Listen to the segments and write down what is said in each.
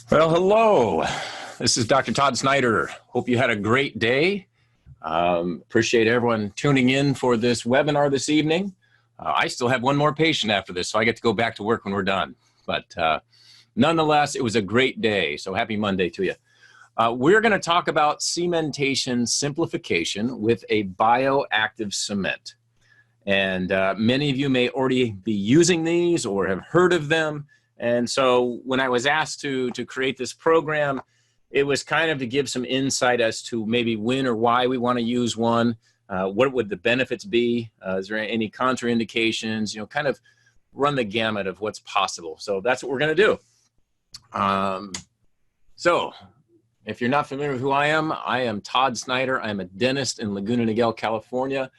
Well, hello. This is Dr. Todd Snyder. Hope you had a great day. Appreciate everyone tuning in for this webinar this evening. I still have one more patient after this, so I get to go back to work when we're done. But nonetheless, it was a great day, so happy Monday to you. We're going to talk about cementation simplification with a bioactive cement. And many of you may already be using these or have heard of them. And so when I was asked to create this program, it was kind of to give some insight as to maybe when or why we want to use one. What would the benefits be? Is there any contraindications? You know, kind of run the gamut of what's possible. So that's what we're going to do. So if you're not familiar with who I am Todd Snyder. I'm a dentist in Laguna Niguel, California,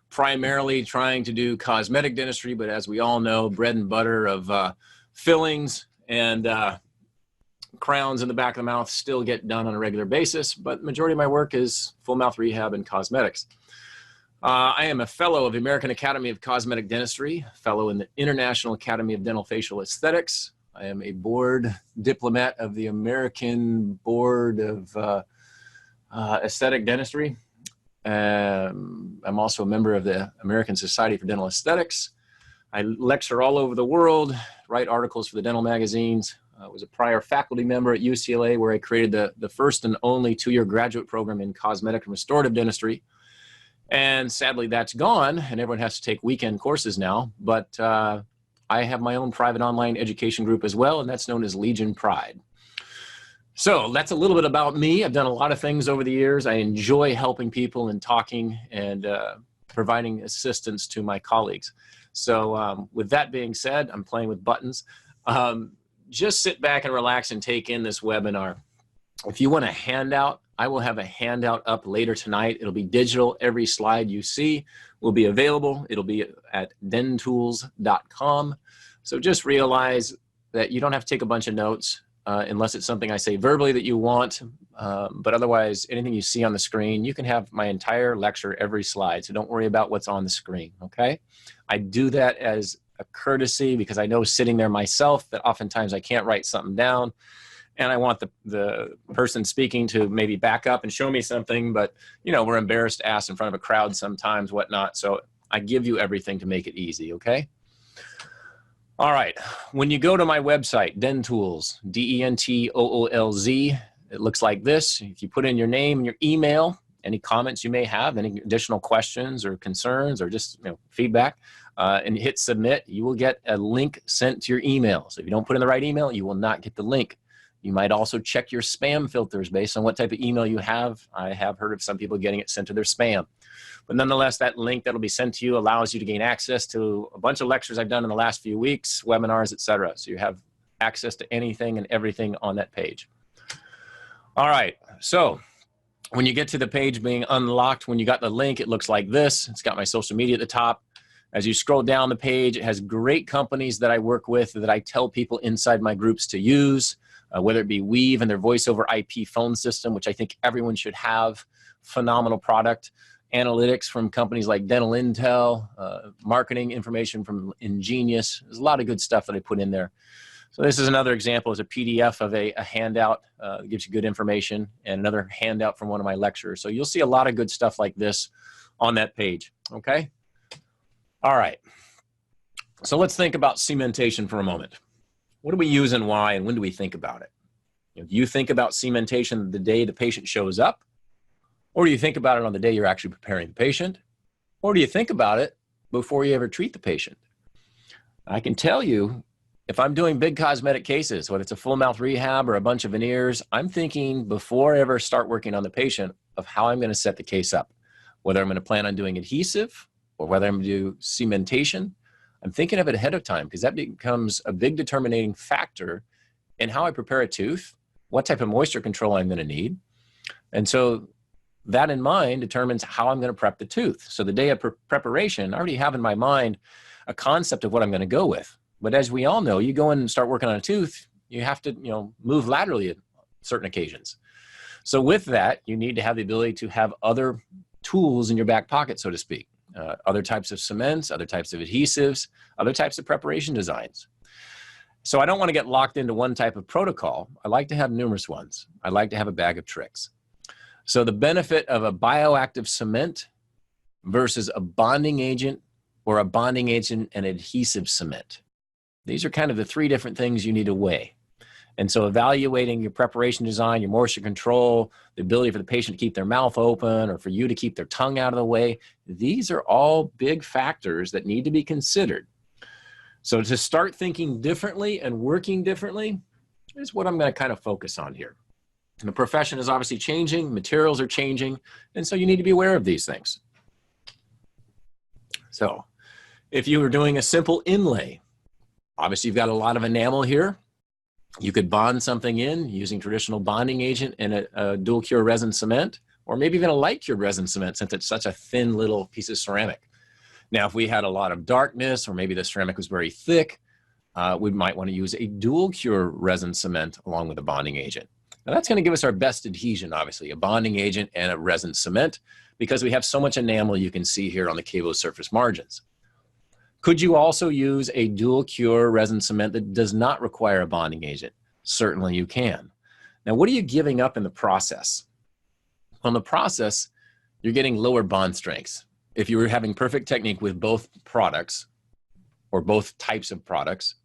primarily trying to do cosmetic dentistry, but as we all know, bread and butter of fillings and crowns in the back of the mouth still get done on a regular basis, but majority of my work is full mouth rehab and cosmetics. I am a fellow of the American Academy of Cosmetic Dentistry, fellow in the International Academy of Dental Facial Aesthetics. I am a board diplomat of the American Board of Aesthetic Dentistry. I'm also a member of the American Society for Dental Aesthetics. I lecture all over the world, write articles for the dental magazines. I was a prior faculty member at UCLA where I created the first and only 2-year graduate program in cosmetic and restorative dentistry. And sadly, that's gone, and everyone has to take weekend courses now. But I have my own private online education group as well, and that's known as Legion Pride. So that's a little bit about me. I've done a lot of things over the years. I enjoy helping people and talking and providing assistance to my colleagues. So with that being said, I'm playing with buttons. Just sit back and relax and take in this webinar. If you want a handout, I will have a handout up later tonight. It'll be digital. Every slide you see will be available. It'll be at dentools.com. So just realize that you don't have to take a bunch of notes unless it's something I say verbally that you want. But otherwise, anything you see on the screen, you can have my entire lecture, every slide. So don't worry about what's on the screen, okay? I do that as a courtesy because I know sitting there myself that oftentimes I can't write something down. And I want the person speaking to maybe back up and show me something, but you know, we're embarrassed to ask in front of a crowd sometimes, whatnot. So I give you everything to make it easy, okay? All right, when you go to my website, Dentools, D-E-N-T-O-O-L-Z, it looks like this. If you put in your name and your email, any comments you may have, any additional questions or concerns or just feedback, and hit submit, you will get a link sent to your email. So if you don't put in the right email, you will not get the link. You might also check your spam filters based on what type of email you have. I have heard of some people getting it sent to their spam. But nonetheless, that link that'll be sent to you allows you to gain access to a bunch of lectures I've done in the last few weeks, webinars, etc. So you have access to anything and everything on that page. All right, so when you get to the page being unlocked, when you got the link, it looks like this. It's got my social media at the top. As you scroll down the page, it has great companies that I work with that I tell people inside my groups to use, whether it be Weave and their voice over IP phone system, which I think everyone should have. Phenomenal product. Analytics from companies like Dental Intel, marketing information from Ingenious. There's a lot of good stuff that I put in there. So this is another example. It's a PDF of a handout that gives you good information, and another handout from one of my lectures. So you'll see a lot of good stuff like this on that page, okay? All right, so let's think about cementation for a moment. What do we use and why, and when do we think about it? Do you think about cementation the day the patient shows up? Or do you think about it on the day you're actually preparing the patient? Or do you think about it before you ever treat the patient? I can tell you, if I'm doing big cosmetic cases, whether it's a full mouth rehab or a bunch of veneers, I'm thinking before I ever start working on the patient of how I'm going to set the case up. Whether I'm going to plan on doing adhesive or whether I'm going to do cementation, I'm thinking of it ahead of time because that becomes a big determining factor in how I prepare a tooth, what type of moisture control I'm going to need. And so that in mind determines how I'm going to prep the tooth. So the day of preparation, I already have in my mind a concept of what I'm going to go with. But as we all know, you go in and start working on a tooth, you have to move laterally at certain occasions. So with that, you need to have the ability to have other tools in your back pocket, so to speak. Other types of cements, other types of adhesives, other types of preparation designs. So I don't want to get locked into one type of protocol. I like to have numerous ones. I like to have a bag of tricks. So the benefit of a bioactive cement versus a bonding agent or a bonding agent and adhesive cement. These are kind of the three different things you need to weigh. And so evaluating your preparation design, your moisture control, the ability for the patient to keep their mouth open or for you to keep their tongue out of the way, these are all big factors that need to be considered. So to start thinking differently and working differently is what I'm going to kind of focus on here. And the profession is obviously changing, materials are changing, and so you need to be aware of these things. So if you were doing a simple inlay, obviously you've got a lot of enamel here. You could bond something in using traditional bonding agent and a dual cure resin cement, or maybe even a light cure resin cement since it's such a thin little piece of ceramic. Now, if we had a lot of darkness or maybe the ceramic was very thick, we might want to use a dual cure resin cement along with a bonding agent. Now that's going to give us our best adhesion, obviously, a bonding agent and a resin cement, because we have so much enamel you can see here on the cavo surface margins. Could you also use a dual cure resin cement that does not require a bonding agent? Certainly you can. Now, what are you giving up in the process? On the process, you're getting lower bond strengths. If you were having perfect technique with both products or both types of products,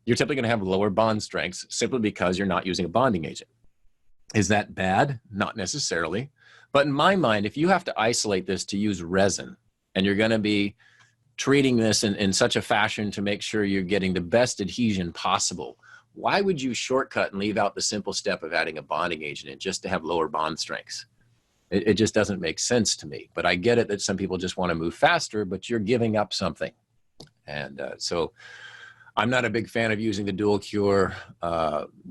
you're typically going to have lower bond strengths simply because you're not using a bonding agent. Is that bad? Not necessarily. But in my mind, if you have to isolate this to use resin and you're going to be treating this in such a fashion to make sure you're getting the best adhesion possible, why would you shortcut and leave out the simple step of adding a bonding agent in just to have lower bond strengths? It just doesn't make sense to me. But I get it that some people just want to move faster, but you're giving up something. And so I'm not a big fan of using the dual cure,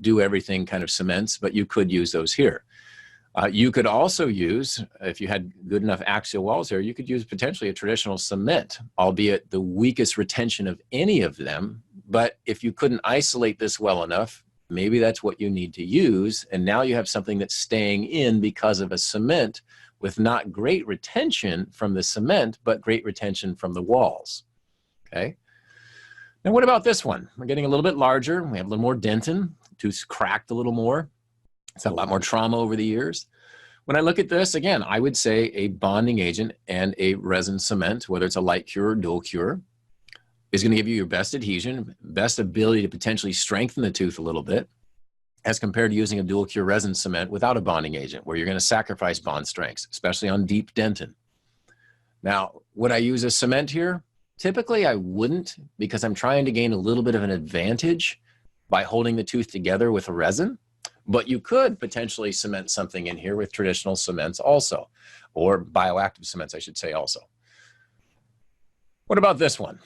do everything kind of cements, but you could use those here. You could also use, if you had good enough axial walls here, you could use potentially a traditional cement, albeit the weakest retention of any of them. But if you couldn't isolate this well enough, maybe that's what you need to use. And now you have something that's staying in because of a cement with not great retention from the cement, but great retention from the walls. Okay. Now, what about this one? We're getting a little bit larger. We have a little more dentin. Tooth's cracked a little more. It's had a lot more trauma over the years. When I look at this, again, I would say a bonding agent and a resin cement, whether it's a light cure or dual cure, is going to give you your best adhesion, best ability to potentially strengthen the tooth a little bit, as compared to using a dual cure resin cement without a bonding agent, where you're going to sacrifice bond strengths, especially on deep dentin. Now, would I use a cement here? Typically, I wouldn't, because I'm trying to gain a little bit of an advantage by holding the tooth together with a resin. But you could potentially cement something in here with traditional cements also, or bioactive cements, I should say also. What about this one?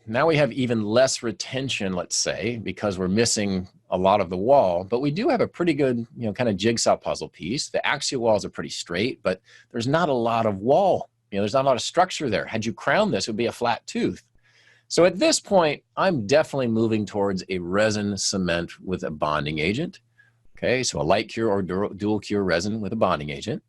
Now we have even less retention, let's say, because we're missing a lot of the wall, but we do have a pretty good, kind of jigsaw puzzle piece. The axial walls are pretty straight, but there's not a lot of wall. There's not a lot of structure there. Had you crowned this, it would be a flat tooth. So at this point, I'm definitely moving towards a resin cement with a bonding agent. Okay, so a light cure or dual cure resin with a bonding agent.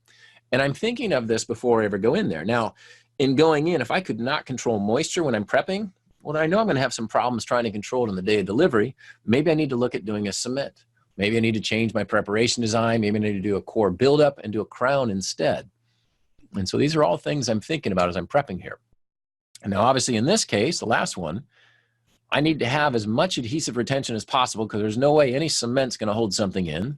And I'm thinking of this before I ever go in there. Now, in going in, if I could not control moisture when I'm prepping, well, I know I'm going to have some problems trying to control it on the day of delivery. Maybe I need to look at doing a cement. Maybe I need to change my preparation design. Maybe I need to do a core buildup and do a crown instead. And so these are all things I'm thinking about as I'm prepping here. And now, obviously, in this case, the last one, I need to have as much adhesive retention as possible because there's no way any cement's going to hold something in.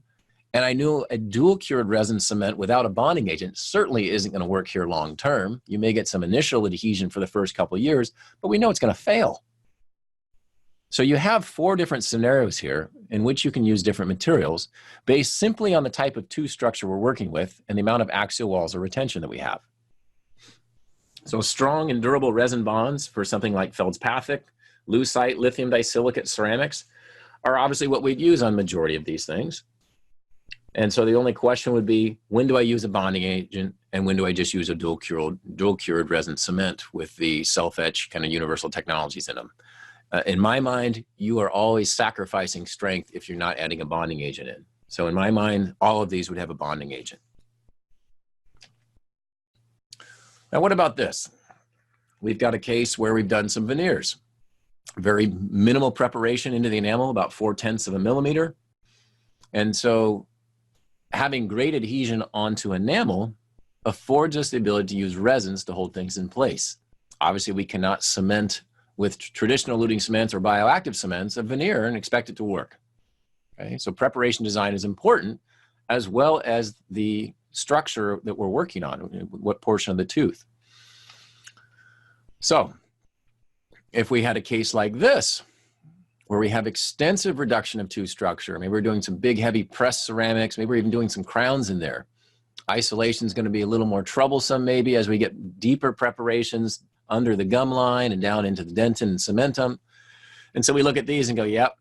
And I knew a dual cured resin cement without a bonding agent certainly isn't going to work here long term. You may get some initial adhesion for the first couple of years, but we know it's going to fail. So you have 4 different scenarios here in which you can use different materials based simply on the type of tooth structure we're working with and the amount of axial walls or retention that we have. So strong and durable resin bonds for something like feldspathic, lucite, lithium disilicate ceramics are obviously what we'd use on majority of these things. And so the only question would be, when do I use a bonding agent and when do I just use a dual cured resin cement with the self-etch kind of universal technologies in them? In my mind, you are always sacrificing strength if you're not adding a bonding agent in. So in my mind, all of these would have a bonding agent. Now, what about this? We've got a case where we've done some veneers. very minimal preparation into the enamel, about 0.4 of a millimeter. And so having great adhesion onto enamel affords us the ability to use resins to hold things in place. Obviously, we cannot cement with traditional eluting cements or bioactive cements a veneer and expect it to work. Okay? So preparation design is important, as well as the structure that we're working on, what portion of the tooth. So if we had a case like this, where we have extensive reduction of tooth structure, maybe we're doing some big heavy pressed ceramics, maybe we're even doing some crowns in there. Isolation is going to be a little more troublesome maybe as we get deeper preparations under the gum line and down into the dentin and cementum. And so we look at these and go, yep,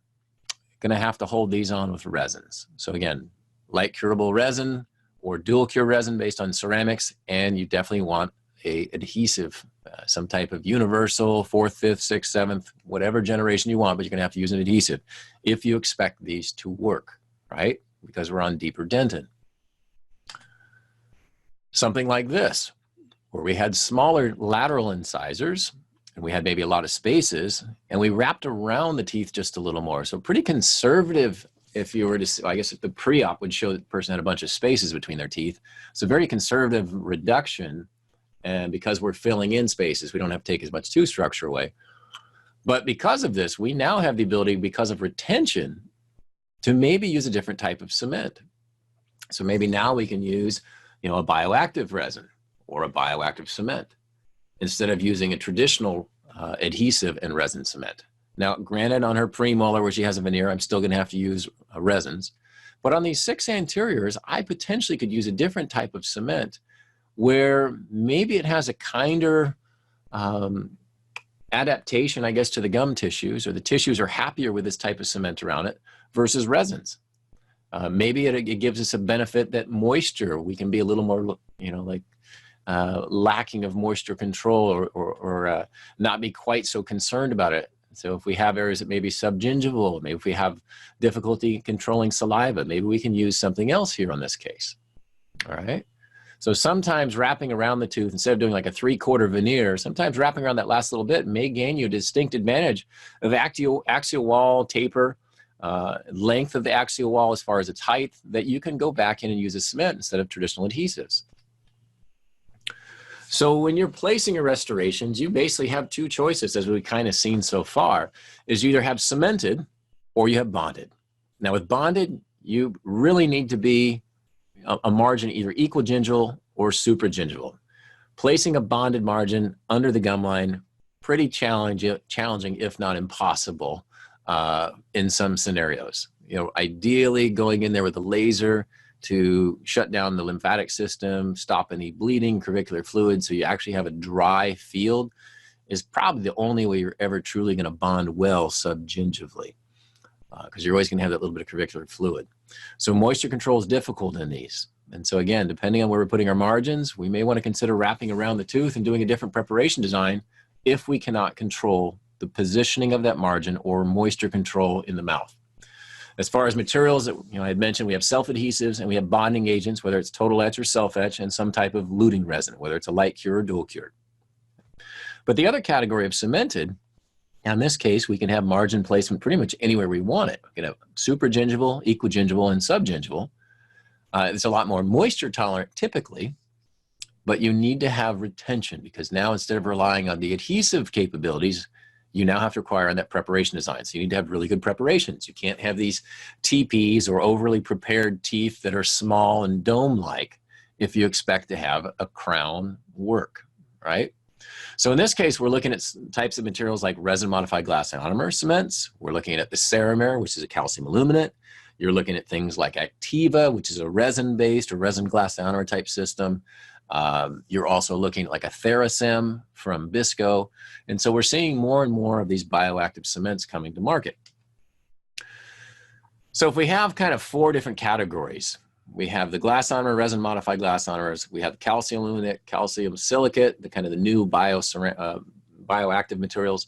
going to have to hold these on with resins. So again, light curable resin or dual cure resin based on ceramics, and you definitely want a adhesive, some type of universal 4th, 5th, 6th, 7th, whatever generation you want, but you're going to have to use an adhesive if you expect these to work, right? Because we're on deeper dentin. Something like this, where we had smaller lateral incisors, and we had maybe a lot of spaces, and we wrapped around the teeth just a little more. So pretty conservative. If you were to, I guess if the pre-op would show that the person had a bunch of spaces between their teeth. So very conservative reduction. And because we're filling in spaces, we don't have to take as much tooth structure away. But because of this, we now have the ability, because of retention, to maybe use a different type of cement. So maybe now we can use, a bioactive resin or a bioactive cement instead of using a traditional adhesive and resin cement. Now, granted, on her premolar where she has a veneer, I'm still going to have to use resins. But on these 6 anteriors, I potentially could use a different type of cement where maybe it has a kinder adaptation, I guess, to the gum tissues, or the tissues are happier with this type of cement around it versus resins. Maybe it gives us a benefit that moisture, we can be a little more, lacking of moisture control or not be quite so concerned about it. So if we have areas that may be subgingival, maybe if we have difficulty controlling saliva, maybe we can use something else here on this case, all right? So sometimes wrapping around the tooth, instead of doing like a 3/4 veneer, sometimes wrapping around that last little bit may gain you a distinct advantage of axial wall taper, length of the axial wall as far as its height, that you can go back in and use a cement instead of traditional adhesives. So when you're placing your restorations, you basically have 2 choices, as we've kind of seen so far, is you either have cemented or you have bonded. Now with bonded, you really need to be a margin either equigingival or supragingival. Placing a bonded margin under the gum line, pretty challenging if not impossible in some scenarios. Ideally going in there with a laser to shut down the lymphatic system, stop any bleeding, crevicular fluid, so you actually have a dry field, is probably the only way you're ever truly going to bond well subgingivally, because you're always going to have that little bit of crevicular fluid. So moisture control is difficult in these. And so again, depending on where we're putting our margins, we may want to consider wrapping around the tooth and doing a different preparation design if we cannot control the positioning of that margin or moisture control in the mouth. As far as materials, I had mentioned, we have self-adhesives and we have bonding agents, whether it's total etch or self-etch, and some type of luting resin, whether it's a light cure or dual cure. But the other category of cemented, in this case, we can have margin placement pretty much anywhere we want it. We can have supragingival, equigingival, and subgingival. It's a lot more moisture tolerant typically, but you need to have retention, because now instead of relying on the adhesive capabilities, you now have to require on that preparation design. So you need to have really good preparations. You can't have these TPs or overly prepared teeth that are small and dome-like if you expect to have a crown work, right? So in this case, we're looking at types of materials like resin-modified glass ionomer cements. We're looking at the Ceramare, which is a calcium aluminate. You're looking at things like Activa, which is a resin-based or resin glass ionomer type system. You're also looking at like a Theracem from Bisco. And so we're seeing more and more of these bioactive cements coming to market. So if we have kind of 4 different categories, we have the glass ionomer, resin modified glass ionomers, we have calcium aluminate, calcium silicate, the kind of the new bioactive materials.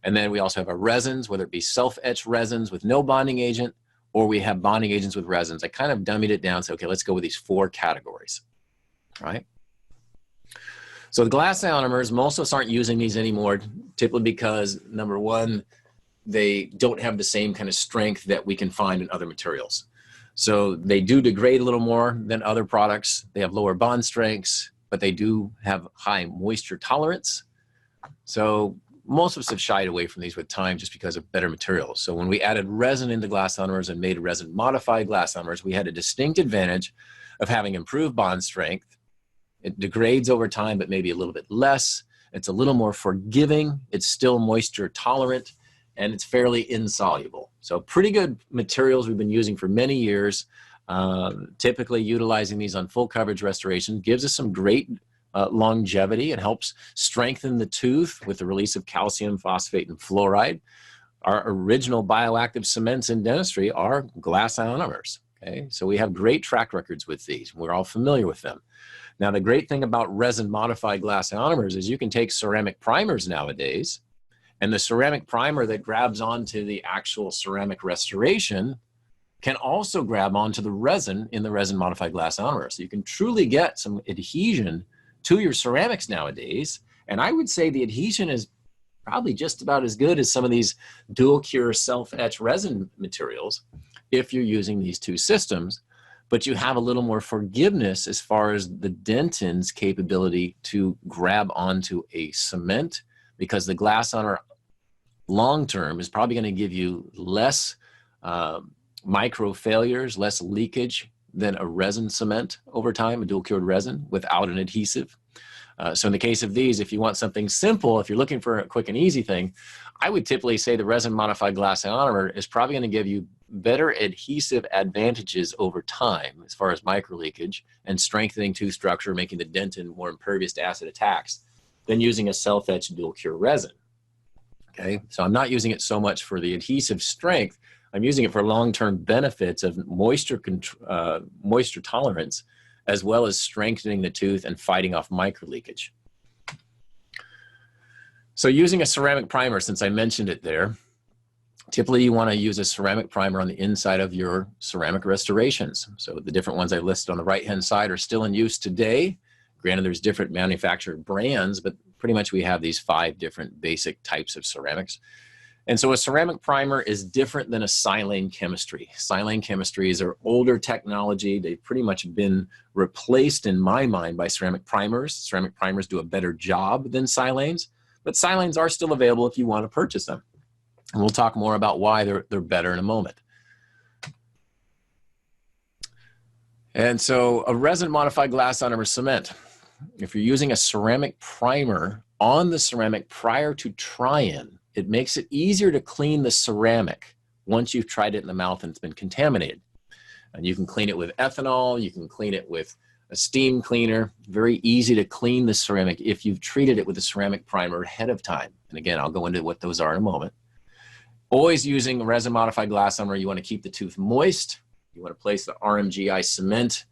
And then we also have our resins, whether it be self-etch resins with no bonding agent, or we have bonding agents with resins. I kind of dummied it down, so okay, let's go with these 4 categories, right? So the glass ionomers, most of us aren't using these anymore typically because, number one, they don't have the same kind of strength that we can find in other materials. So they do degrade a little more than other products. They have lower bond strengths, but they do have high moisture tolerance. So most of us have shied away from these with time just because of better materials. So when we added resin into glass ionomers and made resin modified glass ionomers, we had a distinct advantage of having improved bond strength. It degrades over time, but maybe a little bit less. It's a little more forgiving. It's still moisture tolerant, and it's fairly insoluble. So pretty good materials we've been using for many years. Typically utilizing these on full coverage restoration gives us some great longevity. It helps strengthen the tooth with the release of calcium, phosphate, and fluoride. Our original bioactive cements in dentistry are glass ionomers. Okay, so we have great track records with these. We're all familiar with them. Now, the great thing about resin modified glass ionomers is you can take ceramic primers nowadays, and the ceramic primer that grabs onto the actual ceramic restoration can also grab onto the resin in the resin modified glass ionomer. So you can truly get some adhesion to your ceramics nowadays. And I would say the adhesion is probably just about as good as some of these dual cure self-etch resin materials if you're using these two systems, but you have a little more forgiveness as far as the dentin's capability to grab onto a cement, because the glass ionomer long-term is probably going to give you less micro failures, less leakage than a resin cement over time, a dual cured resin without an adhesive. So in the case of these, if you want something simple, if you're looking for a quick and easy thing, I would typically say the resin modified glass ionomer is probably going to give you better adhesive advantages over time as far as micro leakage and strengthening tooth structure, making the dentin more impervious to acid attacks than using a self-etched dual cure resin. Okay, so I'm not using it so much for the adhesive strength. I'm using it for long-term benefits of moisture tolerance, as well as strengthening the tooth and fighting off micro leakage. So using a ceramic primer, since I mentioned it there, typically you want to use a ceramic primer on the inside of your ceramic restorations. So the different ones I listed on the right-hand side are still in use today. Granted, there's different manufacturer brands, but pretty much we have these 5 different basic types of ceramics. And so a ceramic primer is different than a silane chemistry. Silane chemistries are older technology. They've pretty much been replaced in my mind by ceramic primers. Ceramic primers do a better job than silanes, but silanes are still available if you want to purchase them. And we'll talk more about why they're better in a moment. And so a resin modified glass ionomer cement, if you're using a ceramic primer on the ceramic prior to try-in, it makes it easier to clean the ceramic once you've tried it in the mouth and it's been contaminated. And you can clean it with ethanol, you can clean it with a steam cleaner. Very easy to clean the ceramic if you've treated it with a ceramic primer ahead of time. And again, I'll go into what those are in a moment. Always using resin modified glass ionomer, you want to keep the tooth moist. You want to place the RMGI cement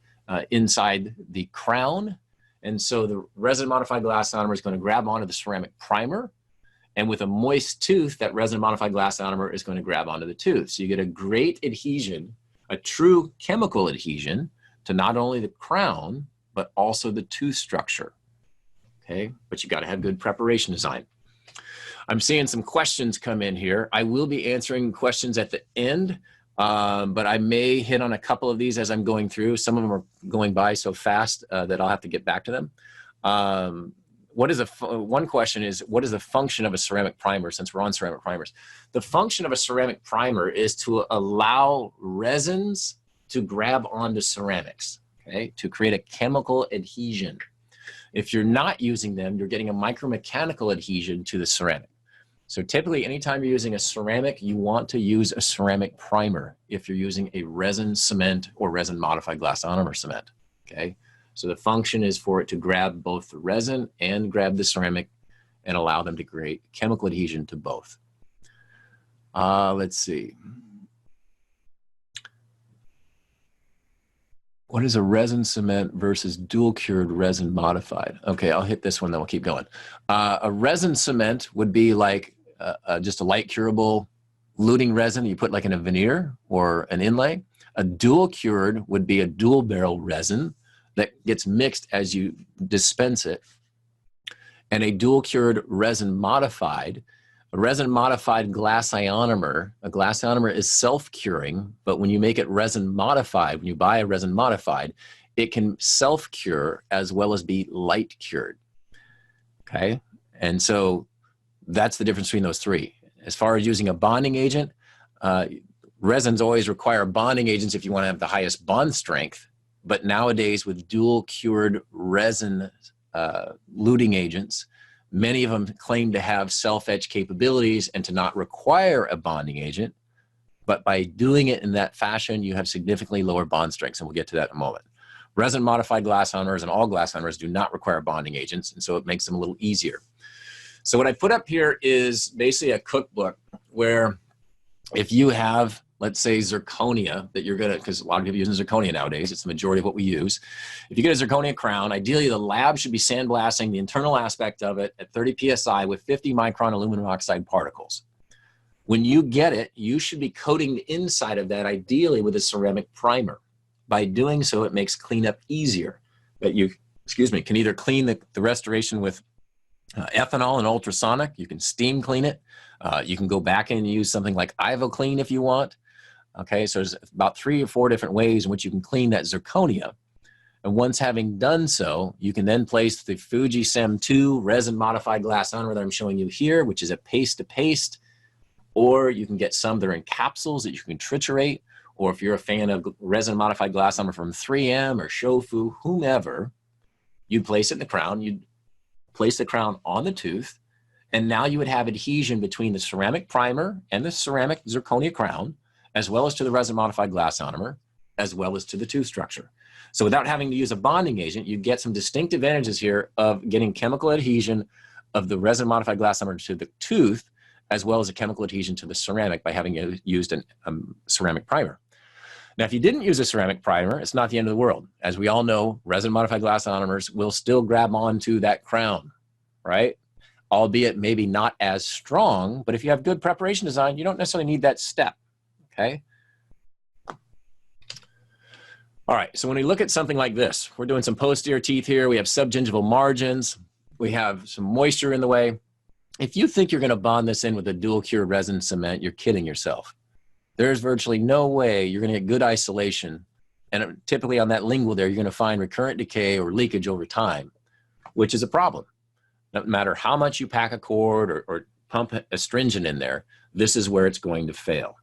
inside the crown. And so the resin modified glass ionomer is going to grab onto the ceramic primer. And with a moist tooth, that resin modified glass ionomer is going to grab onto the tooth. So you get a great adhesion, a true chemical adhesion to not only the crown, but also the tooth structure. Okay, but you got to have good preparation design. I'm seeing some questions come in here. I will be answering questions at the end, but I may hit on a couple of these as I'm going through. Some of them are going by so fast that I'll have to get back to them. One question is, what is the function of a ceramic primer, since we're on ceramic primers? The function of a ceramic primer is to allow resins to grab onto ceramics, okay, to create a chemical adhesion. If you're not using them, you're getting a micromechanical adhesion to the ceramic. So typically, anytime you're using a ceramic, you want to use a ceramic primer if you're using a resin cement or resin modified glass ionomer cement, okay? So the function is for it to grab both the resin and grab the ceramic and allow them to create chemical adhesion to both. Let's see. What is a resin cement versus dual cured resin modified? Okay, I'll hit this one, then we'll keep going. A resin cement would be like just a light curable luting resin you put like in a veneer or an inlay. A dual cured would be a dual barrel resin that gets mixed as you dispense it and a dual cured resin modified. A resin modified glass ionomer, a glass ionomer is self-curing, but when you make it resin modified, when you buy a resin modified, it can self-cure as well as be light cured. Okay, and so that's the difference between those three. As far as using a bonding agent, resins always require bonding agents if you want to have the highest bond strength, but nowadays with dual cured resin luting agents, many of them claim to have self-etch capabilities and to not require a bonding agent, but by doing it in that fashion, you have significantly lower bond strengths, and we'll get to that in a moment. Resin-modified glass ionomers and all glass ionomers do not require bonding agents, and so it makes them a little easier. So what I put up here is basically a cookbook where if you have, let's say, zirconia that you're gonna, because a lot of people are using zirconia nowadays, it's the majority of what we use. If you get a zirconia crown, ideally the lab should be sandblasting the internal aspect of it at 30 PSI with 50 micron aluminum oxide particles. When you get it, you should be coating the inside of that ideally with a ceramic primer. By doing so, it makes cleanup easier. But you, can either clean the restoration with ethanol and ultrasonic. You can steam clean it. You can go back and use something like IvoClean if you want. Okay, so there's about 3 or 4 different ways in which you can clean that zirconia. And once having done so, you can then place the Fuji Sem 2 resin modified glass ionomer that I'm showing you here, which is a paste-to-paste, or you can get some that are in capsules that you can triturate, or if you're a fan of resin modified glass ionomer from 3M or Shofu, whomever, you'd place it in the crown, you'd place the crown on the tooth, and now you would have adhesion between the ceramic primer and the ceramic zirconia crown, as well as to the resin modified glass ionomer, as well as to the tooth structure. So without having to use a bonding agent, you get some distinct advantages here of getting chemical adhesion of the resin modified glass ionomer to the tooth, as well as a chemical adhesion to the ceramic by having used a ceramic primer. Now, if you didn't use a ceramic primer, it's not the end of the world. As we all know, resin modified glass ionomers will still grab onto that crown, right? Albeit maybe not as strong, but if you have good preparation design, you don't necessarily need that step, okay? All right, so when we look at something like this, we're doing some posterior teeth here, we have subgingival margins, we have some moisture in the way. If you think you're gonna bond this in with a dual cure resin cement, you're kidding yourself. There's virtually no way you're gonna get good isolation. And typically on that lingual there, you're gonna find recurrent decay or leakage over time, which is a problem. No matter how much you pack a cord or pump astringent in there, this is where it's going to fail.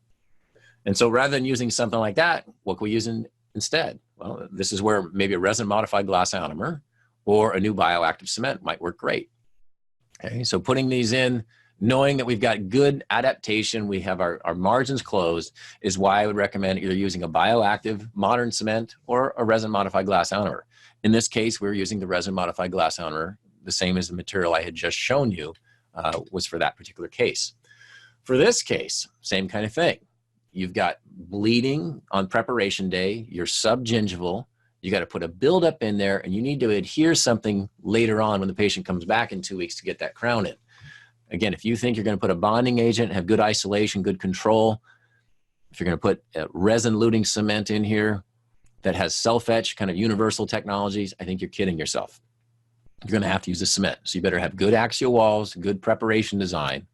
And so rather than using something like that, what can we use instead? Well, this is where maybe a resin modified glass ionomer or a new bioactive cement might work great. Okay, so putting these in, knowing that we've got good adaptation, we have our margins closed, is why I would recommend either using a bioactive modern cement or a resin modified glass ionomer. In this case, we're using the resin modified glass ionomer, the same as the material I had just shown you was for that particular case. For this case, same kind of thing. You've got bleeding on preparation day, you're subgingival, you got to put a buildup in there, and you need to adhere something later on when the patient comes back in 2 weeks to get that crown in. Again, if you think you're going to put a bonding agent, have good isolation, good control, if you're going to put a resin luting cement in here that has self-etch kind of universal technologies, I think you're kidding yourself. You're going to have to use the cement. So you better have good axial walls, good preparation design.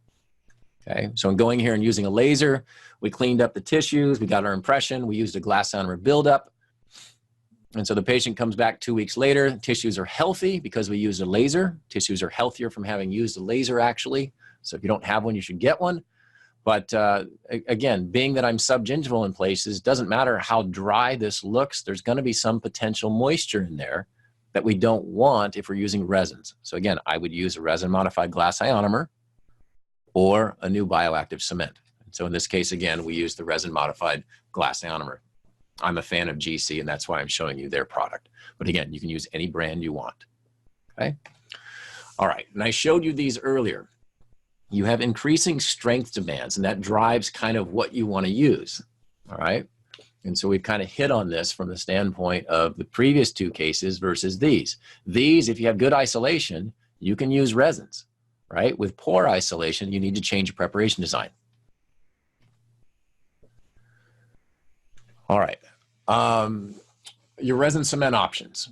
Okay, so in going here and using a laser, we cleaned up the tissues, we got our impression, we used a glass ionomer buildup. And so the patient comes back 2 weeks later, tissues are healthy because we used a laser. Tissues are healthier from having used a laser actually. So if you don't have one, you should get one. But again, being that I'm subgingival in places, doesn't matter how dry this looks, there's gonna be some potential moisture in there that we don't want if we're using resins. So again, I would use a resin modified glass ionomer or a new bioactive cement. So in this case, again, we use the resin modified glass ionomer. I'm a fan of GC, and that's why I'm showing you their product. But again, you can use any brand you want, okay? All right, and I showed you these earlier. You have increasing strength demands, and that drives kind of what you want to use, all right? And so we've kind of hit on this from the standpoint of the previous 2 cases versus these. These, if you have good isolation, you can use resins, right? With poor isolation, you need to change your preparation design. All right, your resin cement options.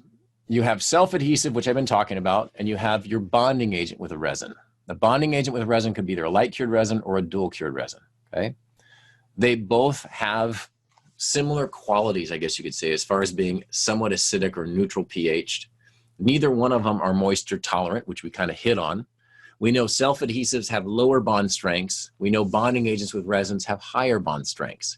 you have self-adhesive, which I've been talking about, and you have your bonding agent with a resin. The bonding agent with a resin could be either a light cured resin or a dual cured resin, okay? They both have similar qualities, I guess you could say, as far as being somewhat acidic or neutral pH. Neither one of them are moisture tolerant, which we kind of hit on. We know self-adhesives have lower bond strengths. We know bonding agents with resins have higher bond strengths.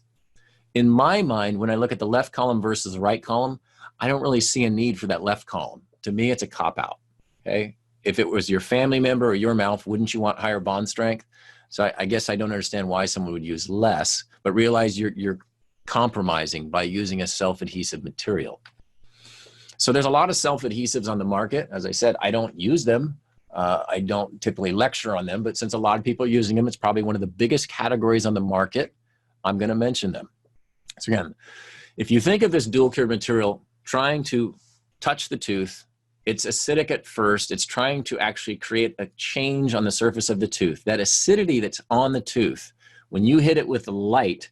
In my mind, when I look at the left column versus the right column, I don't really see a need for that left column. To me, it's a cop-out, okay? If it was your family member or your mouth, wouldn't you want higher bond strength? So I guess I don't understand why someone would use less, but realize you're compromising by using a self-adhesive material. So there's a lot of self-adhesives on the market. As I said, I don't use them. I don't typically lecture on them, but since a lot of people are using them, it's probably one of the biggest categories on the market. I'm going to mention them. So again, if you think of this dual cured material trying to touch the tooth, it's acidic at first. It's trying to actually create a change on the surface of the tooth. That acidity that's on the tooth, when you hit it with a light,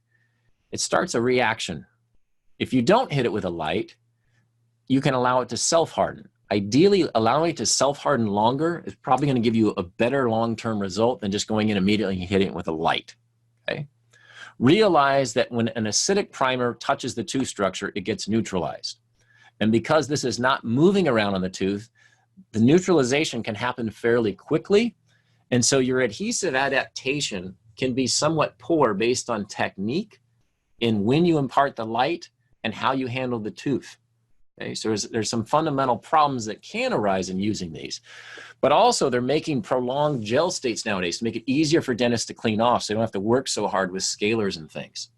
it starts a reaction. If you don't hit it with a light, you can allow it to self-harden. Ideally, allowing it to self-harden longer is probably going to give you a better long-term result than just going in immediately and hitting it with a light, okay? Realize that when an acidic primer touches the tooth structure, it gets neutralized. And because this is not moving around on the tooth, the neutralization can happen fairly quickly. And so your adhesive adaptation can be somewhat poor based on technique in when you impart the light and how you handle the tooth. Okay, so there's some fundamental problems that can arise in using these. But also they're making prolonged gel states nowadays to make it easier for dentists to clean off so they don't have to work so hard with scalers and things.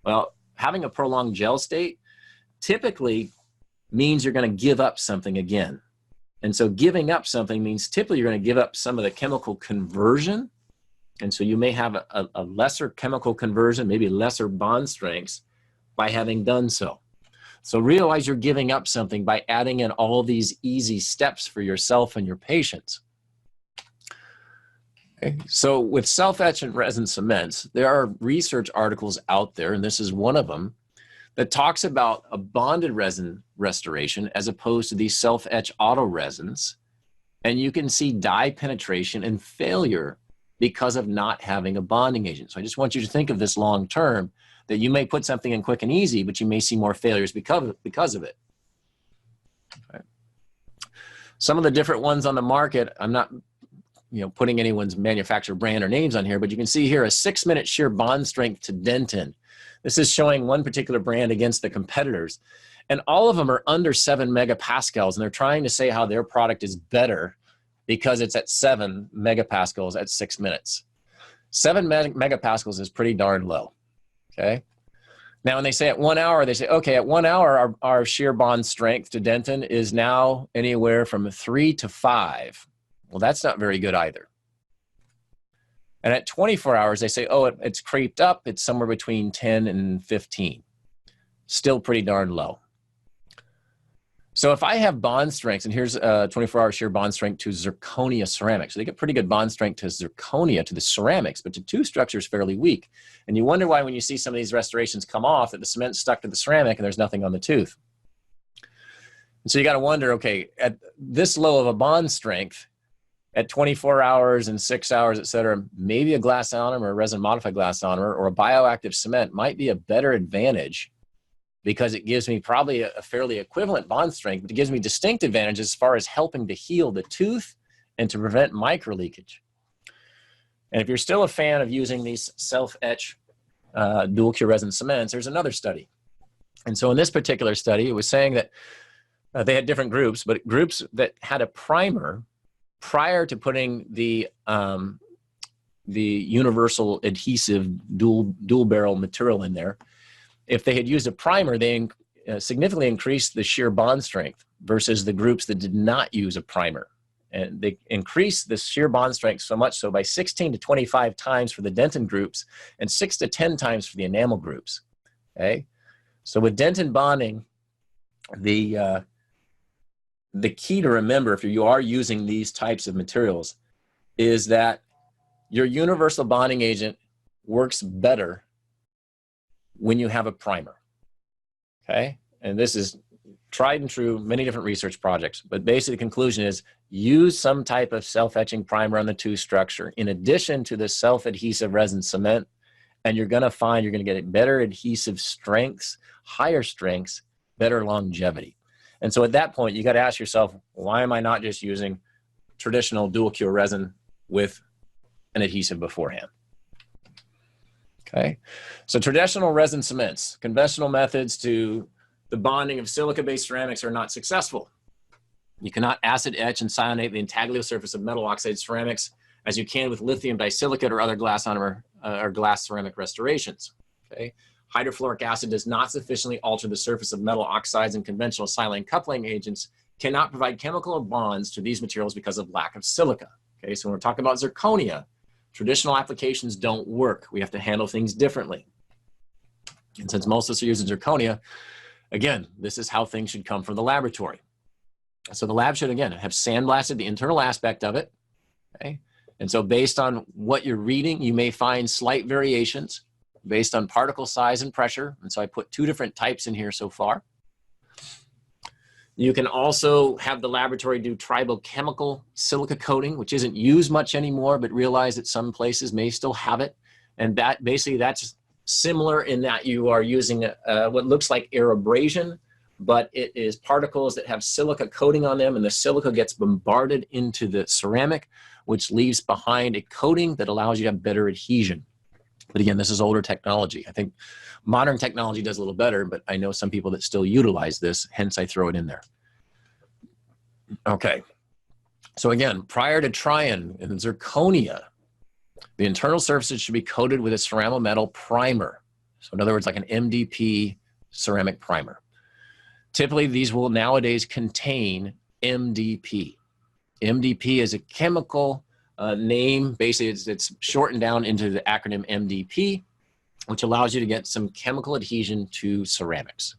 Well, having a prolonged gel state typically means you're going to give up something again. And so giving up something means typically you're going to give up some of the chemical conversion. And so you may have a lesser chemical conversion, maybe lesser bond strengths by having done so. So realize you're giving up something by adding in all these easy steps for yourself and your patients. Okay. So with self-etchant resin cements, there are research articles out there, and this is one of them, that talks about a bonded resin restoration as opposed to these self-etch auto resins. And you can see dye penetration and failure because of not having a bonding agent. So I just want you to think of this long term, that you may put something in quick and easy, but you may see more failures because of it. Okay. Some of the different ones on the market, I'm not putting anyone's manufacturer brand or names on here, but you can see here a 6-minute shear bond strength to dentin. This is showing one particular brand against the competitors. And all of them are under 7 megapascals, and they're trying to say how their product is better because it's at 7 megapascals at 6 minutes. 7 megapascals is pretty darn low, okay? Now, when they say at 1 hour, they say, okay, at 1 hour, our shear bond strength to dentin is now anywhere from 3 to 5. Well, that's not very good either. And at 24 hours, they say, oh, it's creeped up. It's somewhere between 10 and 15. Still pretty darn low. So if I have bond strengths, and here's a 24-hour shear bond strength to zirconia ceramics. So they get pretty good bond strength to zirconia, to the ceramics, but to tooth structure is fairly weak. And you wonder why when you see some of these restorations come off that the cement's stuck to the ceramic and there's nothing on the tooth. And so you got to wonder, okay, at this low of a bond strength, at 24 hours and 6 hours, et cetera, maybe a glass ionomer or a resin-modified glass ionomer or a bioactive cement might be a better advantage because it gives me probably a fairly equivalent bond strength, but it gives me distinct advantages as far as helping to heal the tooth and to prevent microleakage. And if you're still a fan of using these self-etch dual cure resin cements, there's another study. And so in this particular study, it was saying that they had different groups, but groups that had a primer prior to putting the universal adhesive dual barrel material in there, if they had used a primer, they significantly increased the shear bond strength versus the groups that did not use a primer. And they increased the shear bond strength so much so by 16 to 25 times for the dentin groups and 6 to 10 times for the enamel groups. Okay, so with dentin bonding, the key to remember if you are using these types of materials is that your universal bonding agent works better when you have a primer, okay? And this is tried and true, many different research projects, but basically the conclusion is use some type of self-etching primer on the two structure in addition to the self-adhesive resin cement, and you're going to find you're going to get better adhesive strengths, higher strengths, better longevity. And so at that point, you got to ask yourself, why am I not just using traditional dual cure resin with an adhesive beforehand? Okay, so traditional resin cements, conventional methods to the bonding of silica-based ceramics are not successful. You cannot acid etch and cyanate the intaglio surface of metal oxide ceramics as you can with lithium disilicate or other glass ionomer or glass ceramic restorations. Okay, hydrofluoric acid does not sufficiently alter the surface of metal oxides, and conventional silane coupling agents cannot provide chemical bonds to these materials because of lack of silica. Okay, so when we're talking about zirconia, traditional applications don't work. We have to handle things differently. And since most of us are using zirconia, again, this is how things should come from the laboratory. So the lab should, again, have sandblasted the internal aspect of it. Okay, and so based on what you're reading, you may find slight variations based on particle size and pressure. And so I put 2 different types in here so far. You can also have the laboratory do tribochemical silica coating, which isn't used much anymore, but realize that some places may still have it. And that basically that's similar in that you are using what looks like air abrasion, but it is particles that have silica coating on them, and the silica gets bombarded into the ceramic, which leaves behind a coating that allows you to have better adhesion. But again, this is older technology. I think modern technology does a little better, but I know some people that still utilize this, hence I throw it in there. Okay, so again, prior to trying in zirconia, the internal surfaces should be coated with a ceramo-metal primer. So in other words, like an MDP ceramic primer. Typically, these will nowadays contain MDP. MDP is a chemical name. Basically, it's shortened down into the acronym MDP, which allows you to get some chemical adhesion to ceramics.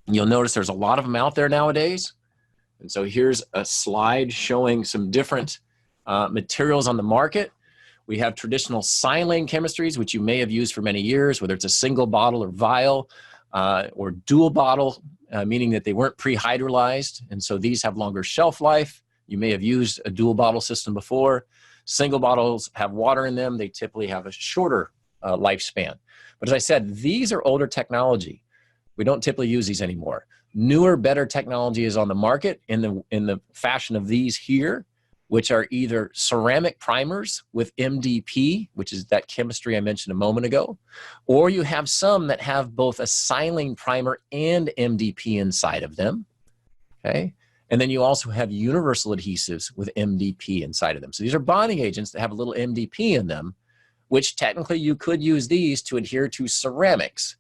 You'll notice there's a lot of them out there nowadays. And so here's a slide showing some different materials on the market. We have traditional silane chemistries, which you may have used for many years, whether it's a single bottle or vial, or dual bottle, meaning that they weren't pre-hydrolyzed. And so these have longer shelf life. You may have used a dual bottle system before. Single bottles have water in them. They typically have a shorter lifespan. But as I said, these are older technology. We don't typically use these anymore. Newer, better technology is on the market in the fashion of these here, which are either ceramic primers with MDP, which is that chemistry I mentioned a moment ago, or you have some that have both a silane primer and MDP inside of them, okay? And then you also have universal adhesives with MDP inside of them. So these are bonding agents that have a little MDP in them, which technically you could use these to adhere to ceramics.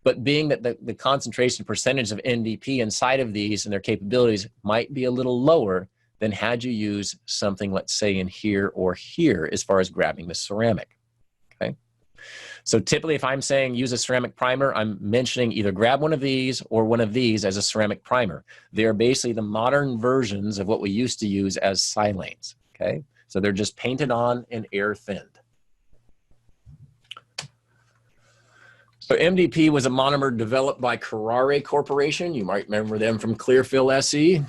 But being that the concentration percentage of MDP inside of these and their capabilities might be a little lower than had you use something, let's say, in here or here as far as grabbing the ceramic, okay? So typically if I'm saying use a ceramic primer, I'm mentioning either grab one of these or one of these as a ceramic primer. They're basically the modern versions of what we used to use as silanes, okay? So they're just painted on and air thinned. So MDP was a monomer developed by Carrare Corporation. You might remember them from Clearfill SE,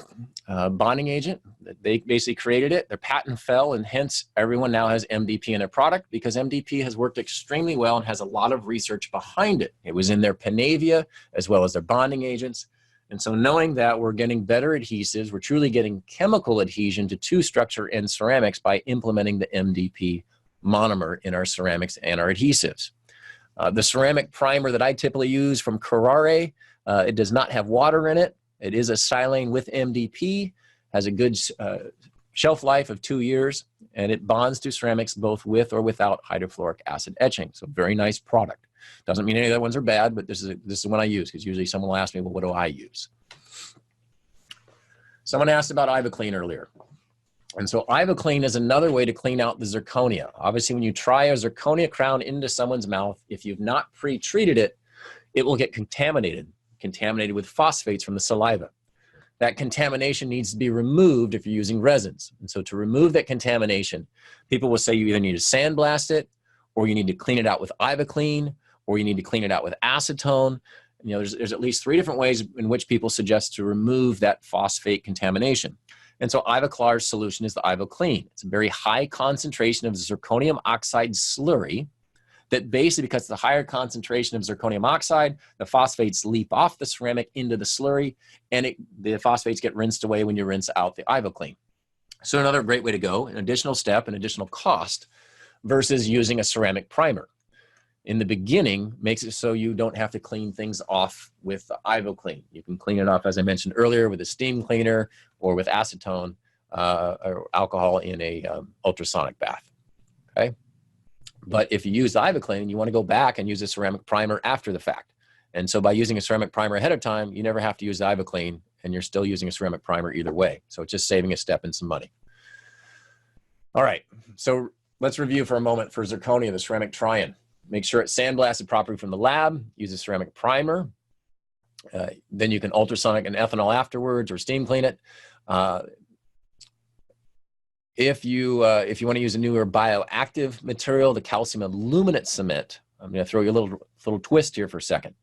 bonding agent. They basically created it. Their patent fell, and hence everyone now has MDP in their product because MDP has worked extremely well and has a lot of research behind it. It was in their Panavia as well as their bonding agents. And so knowing that we're getting better adhesives, we're truly getting chemical adhesion to two-structure in ceramics by implementing the MDP monomer in our ceramics and our adhesives. The ceramic primer that I typically use from Carrare, it does not have water in it. It is a silane with MDP, has a good shelf life of 2 years, and it bonds to ceramics both with or without hydrofluoric acid etching. So very nice product. Doesn't mean any of the other ones are bad, but this is the one I use because usually someone will ask me, well, what do I use? Someone asked about Ivoclean earlier. And so Ivoclean is another way to clean out the zirconia. Obviously, when you try a zirconia crown into someone's mouth, if you've not pre-treated it, it will get contaminated with phosphates from the saliva. That contamination needs to be removed if you're using resins. And so to remove that contamination, people will say you either need to sandblast it, or you need to clean it out with Ivoclean, or you need to clean it out with acetone. there's at least 3 different ways in which people suggest to remove that phosphate contamination. And so Ivoclar's solution is the IvoClean. It's a very high concentration of zirconium oxide slurry that basically, because of the higher concentration of zirconium oxide, the phosphates leap off the ceramic into the slurry, and the phosphates get rinsed away when you rinse out the IvoClean. So another great way to go, an additional step, an additional cost, versus using a ceramic primer. In the beginning, makes it so you don't have to clean things off with the IvoClean. You can clean it off, as I mentioned earlier, with a steam cleaner or with acetone or alcohol in a ultrasonic bath, okay? But if you use the IvoClean, you want to go back and use a ceramic primer after the fact. And so by using a ceramic primer ahead of time, you never have to use the IvoClean, and you're still using a ceramic primer either way. So it's just saving a step and some money. All right, so let's review for a moment for zirconia, the ceramic Trion. Make sure it's sandblasted properly from the lab. Use a ceramic primer. Then you can ultrasonic and ethanol afterwards or steam clean it. If you want to use a newer bioactive material, the calcium aluminate cement, I'm going to throw you a little twist here for a second.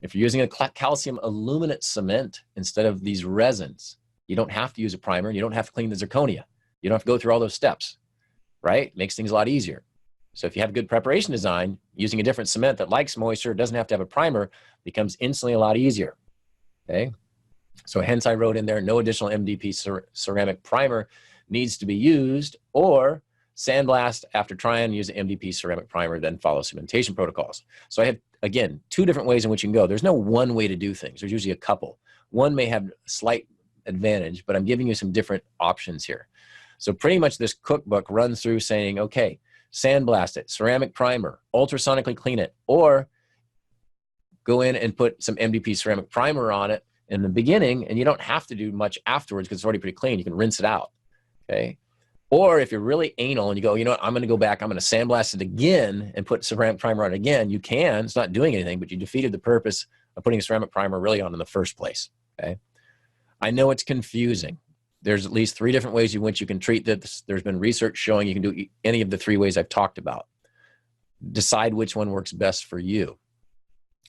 If you're using a calcium aluminate cement instead of these resins, you don't have to use a primer. You don't have to clean the zirconia. You don't have to go through all those steps, right? Makes things a lot easier. So if you have good preparation design, using a different cement that likes moisture, doesn't have to have a primer, becomes instantly a lot easier, okay? So hence I wrote in there, no additional MDP ceramic primer needs to be used, or sandblast after trying to use an MDP ceramic primer, then follow cementation protocols. So I have, again, 2 different ways in which you can go. There's no one way to do things. There's usually a couple. One may have a slight advantage, but I'm giving you some different options here. So pretty much this cookbook runs through saying, okay, sandblast it, ceramic primer, ultrasonically clean it, or go in and put some MDP ceramic primer on it in the beginning, and you don't have to do much afterwards because it's already pretty clean. You can rinse it out, okay? Or if you're really anal and you go, you know what, I'm going to go back, I'm going to sandblast it again and put ceramic primer on it again, you can. It's not doing anything, but you defeated the purpose of putting a ceramic primer really on in the first place, okay? I know it's confusing. There's at least 3 different ways in which you can treat this. There's been research showing you can do any of the 3 ways I've talked about. Decide which one works best for you,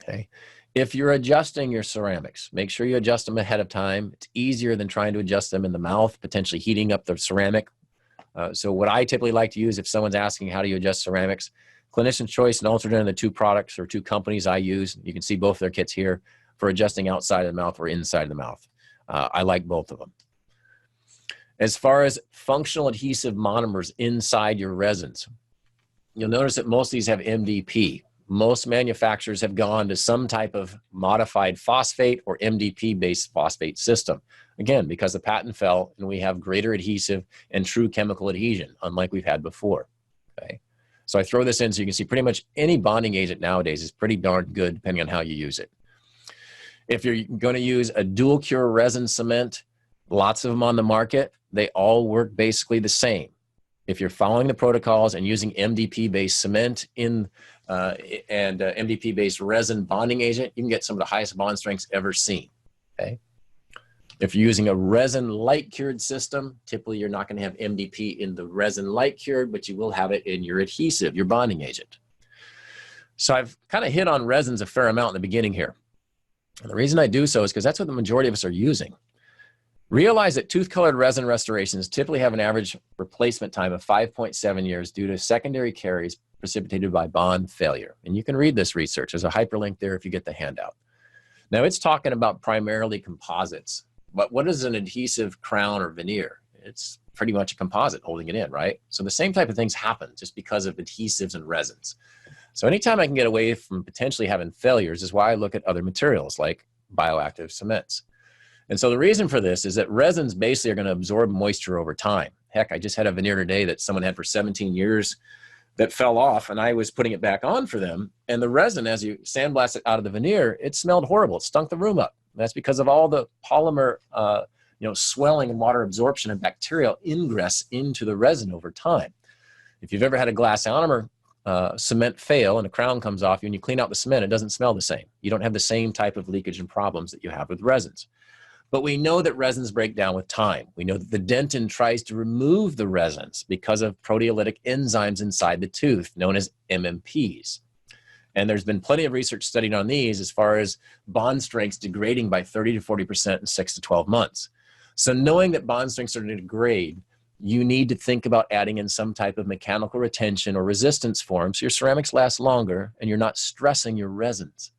okay? If you're adjusting your ceramics, make sure you adjust them ahead of time. It's easier than trying to adjust them in the mouth, potentially heating up the ceramic. So what I typically like to use if someone's asking how do you adjust ceramics, Clinician's Choice and Ultradent are the 2 products or 2 companies I use. You can see both their kits here for adjusting outside of the mouth or inside of the mouth. I like both of them. As far as functional adhesive monomers inside your resins, you'll notice that most of these have MDP. Most manufacturers have gone to some type of modified phosphate or MDP-based phosphate system. Again, because the patent fell and we have greater adhesive and true chemical adhesion, unlike we've had before, okay? So I throw this in so you can see pretty much any bonding agent nowadays is pretty darn good depending on how you use it. If you're going to use a dual cure resin cement, lots of them on the market, they all work basically the same. If you're following the protocols and using MDP-based cement and MDP-based resin bonding agent, you can get some of the highest bond strengths ever seen, okay? If you're using a resin light cured system, typically you're not going to have MDP in the resin light cured, but you will have it in your adhesive, your bonding agent. So I've kind of hit on resins a fair amount in the beginning here. And the reason I do so is because that's what the majority of us are using. Realize that tooth-colored resin restorations typically have an average replacement time of 5.7 years due to secondary caries precipitated by bond failure. And you can read this research. There's a hyperlink there if you get the handout. Now, it's talking about primarily composites. But what is an adhesive crown or veneer? It's pretty much a composite holding it in, right? So the same type of things happen just because of adhesives and resins. So anytime I can get away from potentially having failures is why I look at other materials like bioactive cements. And so the reason for this is that resins basically are going to absorb moisture over time. Heck, I just had a veneer today that someone had for 17 years that fell off, and I was putting it back on for them. And the resin, as you sandblast it out of the veneer, it smelled horrible. It stunk the room up. And that's because of all the polymer swelling and water absorption and bacterial ingress into the resin over time. If you've ever had a glass ionomer cement fail and a crown comes off you and you clean out the cement, it doesn't smell the same. You don't have the same type of leakage and problems that you have with resins. But we know that resins break down with time. We know that the dentin tries to remove the resins because of proteolytic enzymes inside the tooth, known as MMPs. And there's been plenty of research studied on these as far as bond strengths degrading by 30 to 40% in 6 to 12 months. So knowing that bond strengths are going to degrade, you need to think about adding in some type of mechanical retention or resistance form so your ceramics last longer and you're not stressing your resins.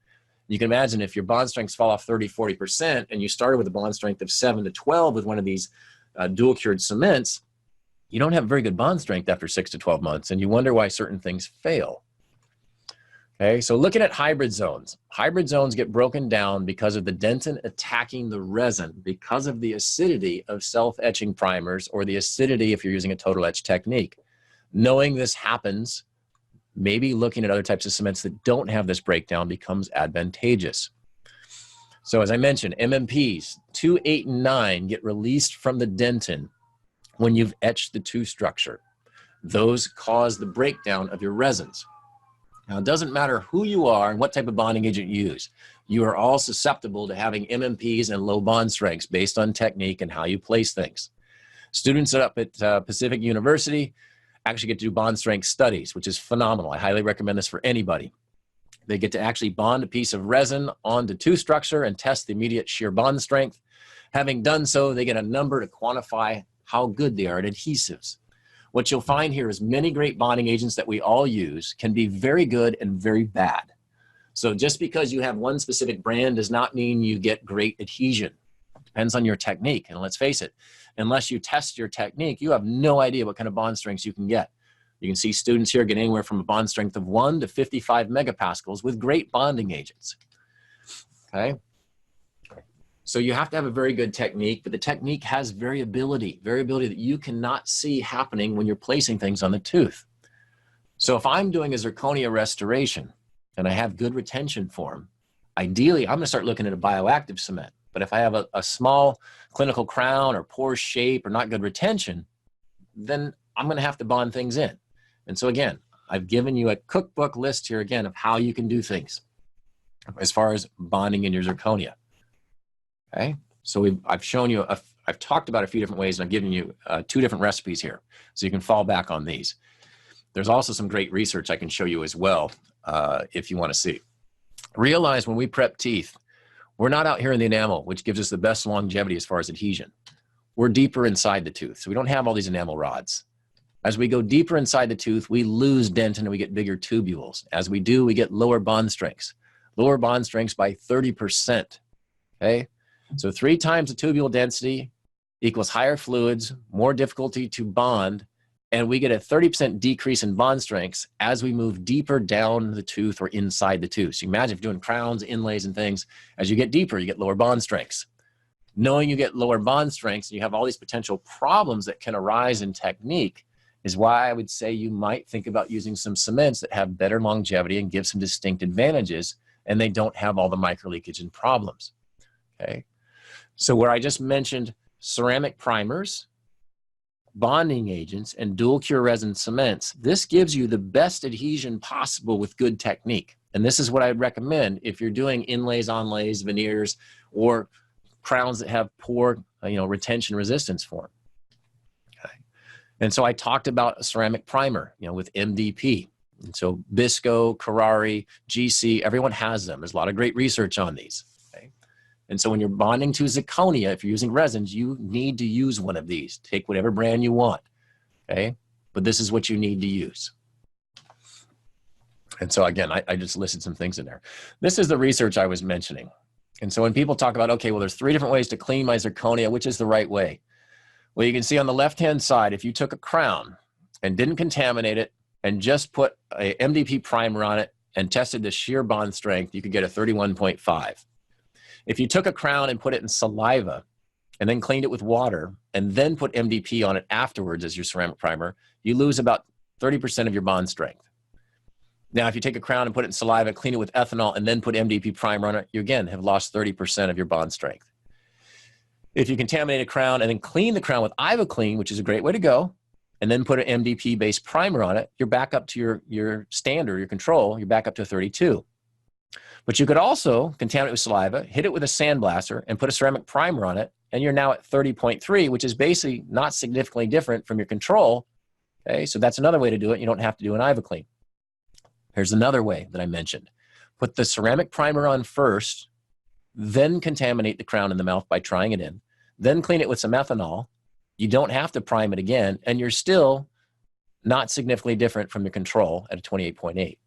You can imagine if your bond strengths fall off 30, 40% and you started with a bond strength of 7 to 12 with one of these dual cured cements, you don't have very good bond strength after 6 to 12 months, and you wonder why certain things fail. Okay, so looking at hybrid zones get broken down because of the dentin attacking the resin because of the acidity of self-etching primers or the acidity if you're using a total etch technique. Knowing this happens, maybe looking at other types of cements that don't have this breakdown becomes advantageous. So as I mentioned, MMPs 2, 8, and 9 get released from the dentin when you've etched the 2 structure. Those cause the breakdown of your resins. Now, it doesn't matter who you are and what type of bonding agent you use. You are all susceptible to having MMPs and low bond strengths based on technique and how you place things. Students up at Pacific University actually get to do bond strength studies, which is phenomenal. I highly recommend this for anybody. They get to actually bond a piece of resin onto 2 structure and test the immediate shear bond strength. Having done so, they get a number to quantify how good they are at adhesives. What you'll find here is many great bonding agents that we all use can be very good and very bad. So just because you have one specific brand does not mean you get great adhesion. It depends on your technique. And let's face it, unless you test your technique, you have no idea what kind of bond strengths you can get. You can see students here get anywhere from a bond strength of 1 to 55 megapascals with great bonding agents. Okay? So you have to have a very good technique, but the technique has variability that you cannot see happening when you're placing things on the tooth. So if I'm doing a zirconia restoration and I have good retention form, ideally I'm gonna start looking at a bioactive cement. But if I have a small clinical crown or poor shape or not good retention, then I'm gonna have to bond things in. And so again, I've given you a cookbook list here again of how you can do things as far as bonding in your zirconia. Okay, so I've shown you, I've talked about a few different ways, and I've given you 2 different recipes here, so you can fall back on these. There's also some great research I can show you as well if you want to see. Realize when we prep teeth, we're not out here in the enamel, which gives us the best longevity as far as adhesion. We're deeper inside the tooth, so we don't have all these enamel rods. As we go deeper inside the tooth, we lose dentin and we get bigger tubules. As we do, we get lower bond strengths by 30%. Okay. So 3 times the tubule density equals higher fluids, more difficulty to bond, and we get a 30% decrease in bond strengths as we move deeper down the tooth or inside the tooth. So you imagine if you're doing crowns, inlays, and things, as you get deeper, you get lower bond strengths. Knowing you get lower bond strengths and you have all these potential problems that can arise in technique is why I would say you might think about using some cements that have better longevity and give some distinct advantages, and they don't have all the microleakage and problems. Okay. So where I just mentioned ceramic primers, bonding agents, and dual cure resin cements, this gives you the best adhesion possible with good technique. And this is what I'd recommend if you're doing inlays, onlays, veneers, or crowns that have poor retention resistance form. Okay. And so I talked about a ceramic primer, with MDP. And so Bisco, Carrari, GC, everyone has them. There's a lot of great research on these. And so when you're bonding to zirconia, if you're using resins, you need to use one of these. Take whatever brand you want, okay? But this is what you need to use. And so again, I just listed some things in there. This is the research I was mentioning. And so when people talk about, okay, well, there's 3 different ways to clean my zirconia, which is the right way? Well, you can see on the left-hand side, if you took a crown and didn't contaminate it and just put a MDP primer on it and tested the shear bond strength, you could get a 31.5. If you took a crown and put it in saliva and then cleaned it with water and then put MDP on it afterwards as your ceramic primer, you lose about 30% of your bond strength. Now, if you take a crown and put it in saliva, clean it with ethanol, and then put MDP primer on it, you again have lost 30% of your bond strength. If you contaminate a crown and then clean the crown with IvoClean, which is a great way to go, and then put an MDP-based primer on it, you're back up to your standard, your control, you're back up to 32. But you could also contaminate with saliva, hit it with a sandblaster, and put a ceramic primer on it, and you're now at 30.3, which is basically not significantly different from your control. Okay, so that's another way to do it. You don't have to do an IvoClean. Here's another way that I mentioned. Put the ceramic primer on first, then contaminate the crown in the mouth by trying it in, then clean it with some ethanol. You don't have to prime it again, and you're still not significantly different from your control at a 28.8.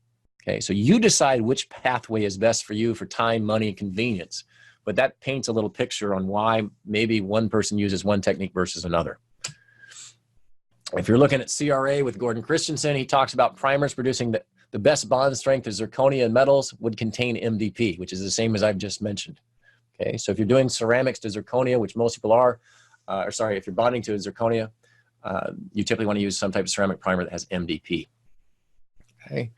Okay, so you decide which pathway is best for you for time, money, and convenience. But that paints a little picture on why maybe one person uses one technique versus another. If you're looking at CRA with Gordon Christensen, he talks about primers producing the best bond strength of zirconia and metals would contain MDP, which is the same as I've just mentioned. Okay, so if you're doing ceramics to zirconia, which most people are, or sorry, if you're bonding to a zirconia, you typically want to use some type of ceramic primer that has MDP. Okay,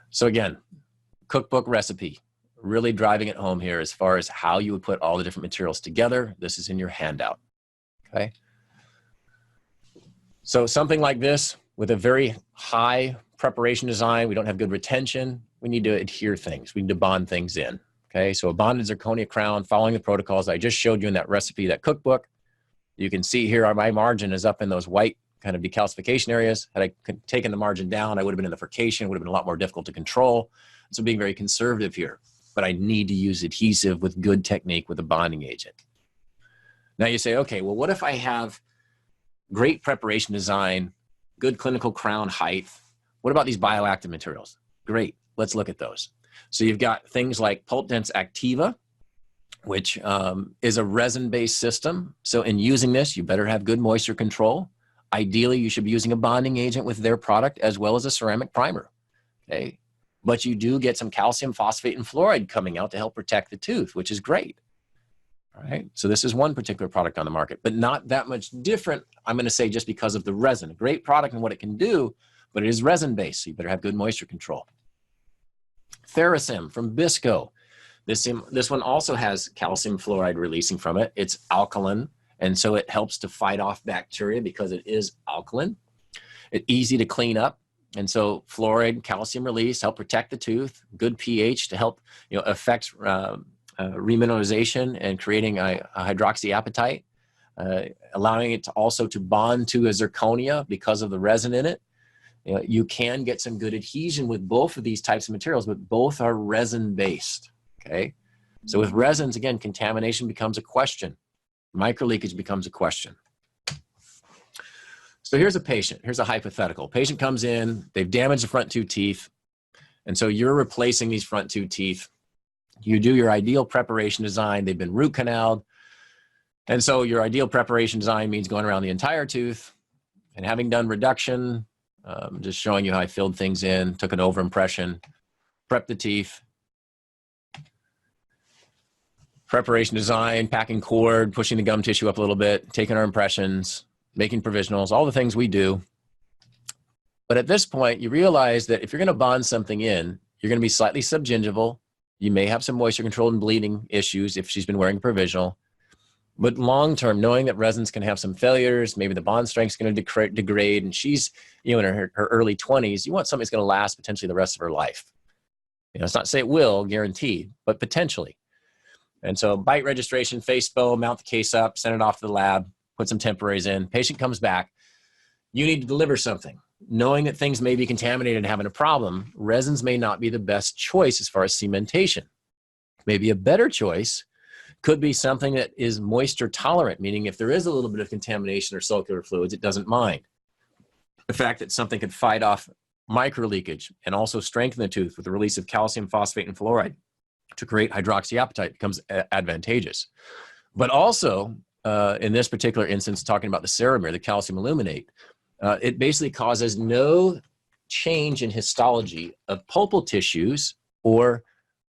so again, cookbook recipe, really driving it home here as far as how you would put all the different materials together. This is in your handout. Okay, so something like this with a very high preparation design, we don't have good retention, we need to adhere things, we need to bond things in. Okay, so a bonded zirconia crown following the protocols I just showed you in that recipe, that cookbook. You can see here my margin is up in those white kind of decalcification areas. Had I taken the margin down, I would have been in the furcation, it would have been a lot more difficult to control. So being very conservative here, but I need to use adhesive with good technique with a bonding agent. Now you say, okay, well, what if I have great preparation design, good clinical crown height? What about these bioactive materials? Great, let's look at those. So you've got things like Pulp Dense Activa, which is a resin-based system. So in using this, you better have good moisture control. Ideally, you should be using a bonding agent with their product as well as a ceramic primer, okay? But you do get some calcium phosphate and fluoride coming out to help protect the tooth, which is great, all right? So this is one particular product on the market, but not that much different, I'm gonna say, just because of the resin. A great product and what it can do, but it is resin-based, so you better have good moisture control. Theracim from Bisco. This one also has calcium fluoride releasing from it. It's alkaline, and so it helps to fight off bacteria because it is alkaline. It's easy to clean up, and so fluoride, calcium release help protect the tooth. Good pH to help affect remineralization and creating a hydroxyapatite, allowing it to also to bond to a zirconia because of the resin in it. You can get some good adhesion with both of these types of materials, but both are resin-based. Okay, so with resins, again, contamination becomes a question. Microleakage becomes a question. So here's a patient. Here's a hypothetical. Patient comes in, they've damaged the front two teeth, and so you're replacing these front two teeth. You do your ideal preparation design. They've been root canaled, and so your ideal preparation design means going around the entire tooth and having done reduction, just showing you how I filled things in, took an overimpression, prepped the teeth. Preparation design, packing cord, pushing the gum tissue up a little bit, taking our impressions, making provisionals, all the things we do. But at this point, you realize that if you're going to bond something in, you're going to be slightly subgingival. You may have some moisture control and bleeding issues if she's been wearing provisional. But long-term, knowing that resins can have some failures, maybe the bond strength is going to degrade, and she's in her early 20s, you want something that's going to last potentially the rest of her life. It's not to say it will, guaranteed, but potentially. And so bite registration, face bow, mount the case up, send it off to the lab, put some temporaries in. Patient comes back. You need to deliver something. Knowing that things may be contaminated and having a problem, resins may not be the best choice as far as cementation. Maybe a better choice could be something that is moisture tolerant, meaning if there is a little bit of contamination or sulcular fluids, it doesn't mind. The fact that something could fight off microleakage and also strengthen the tooth with the release of calcium, phosphate, and fluoride to create hydroxyapatite becomes advantageous. But also, in this particular instance, talking about the ceramere, the calcium aluminate, it basically causes no change in histology of pulpal tissues or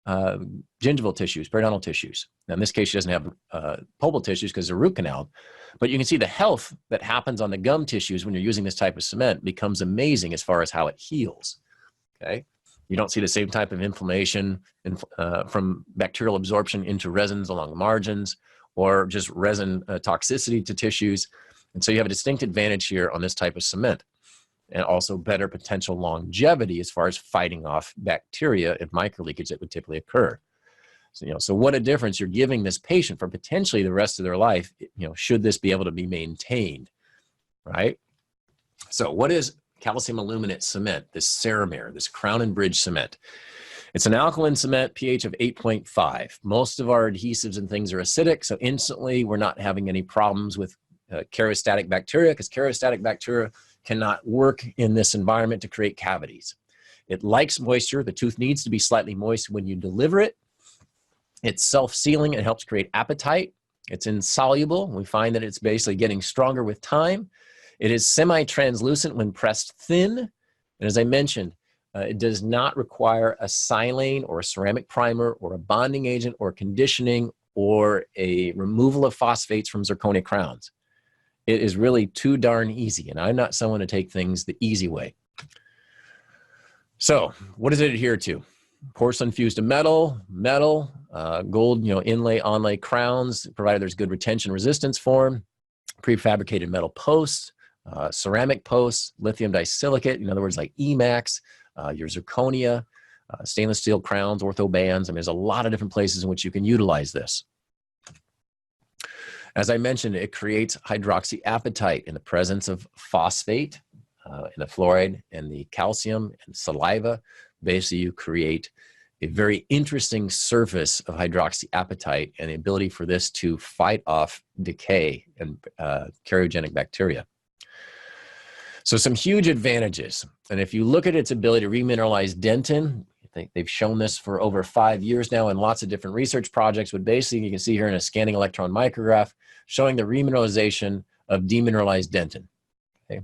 gingival tissues, periodontal tissues. Now, in this case, she doesn't have pulpal tissues because they're root canaled, but you can see the health that happens on the gum tissues when you're using this type of cement becomes amazing as far as how it heals, okay? You don't see the same type of inflammation from bacterial absorption into resins along the margins or just resin toxicity to tissues. And so you have a distinct advantage here on this type of cement, and also better potential longevity as far as fighting off bacteria if microleakage that would typically occur. So, so what a difference you're giving this patient for potentially the rest of their life, should this be able to be maintained, right? So what is calcium aluminate cement, this Ceramir, this crown and bridge cement. It's an alkaline cement, pH of 8.5. Most of our adhesives and things are acidic, so instantly we're not having any problems with karyostatic bacteria, because karyostatic bacteria cannot work in this environment to create cavities. It likes moisture. The tooth needs to be slightly moist when you deliver it. It's self-sealing. It helps create appetite. It's insoluble. We find that it's basically getting stronger with time. It is semi-translucent when pressed thin. And as I mentioned, it does not require a silane or a ceramic primer or a bonding agent or conditioning or a removal of phosphates from zirconia crowns. It is really too darn easy, and I'm not someone to take things the easy way. So what does it adhere to? Porcelain fused to metal, gold, inlay, onlay crowns, provided there's good retention resistance for them, prefabricated metal posts, ceramic posts, lithium disilicate, in other words, like Emax, your zirconia, stainless steel crowns, ortho bands. I mean, there's a lot of different places in which you can utilize this. As I mentioned, it creates hydroxyapatite in the presence of phosphate, in the fluoride and the calcium and saliva. Basically, you create a very interesting surface of hydroxyapatite and the ability for this to fight off decay and karyogenic bacteria. So some huge advantages. And if you look at its ability to remineralize dentin, I think they've shown this for over 5 years now in lots of different research projects, but basically you can see here in a scanning electron micrograph showing the remineralization of demineralized dentin. Okay?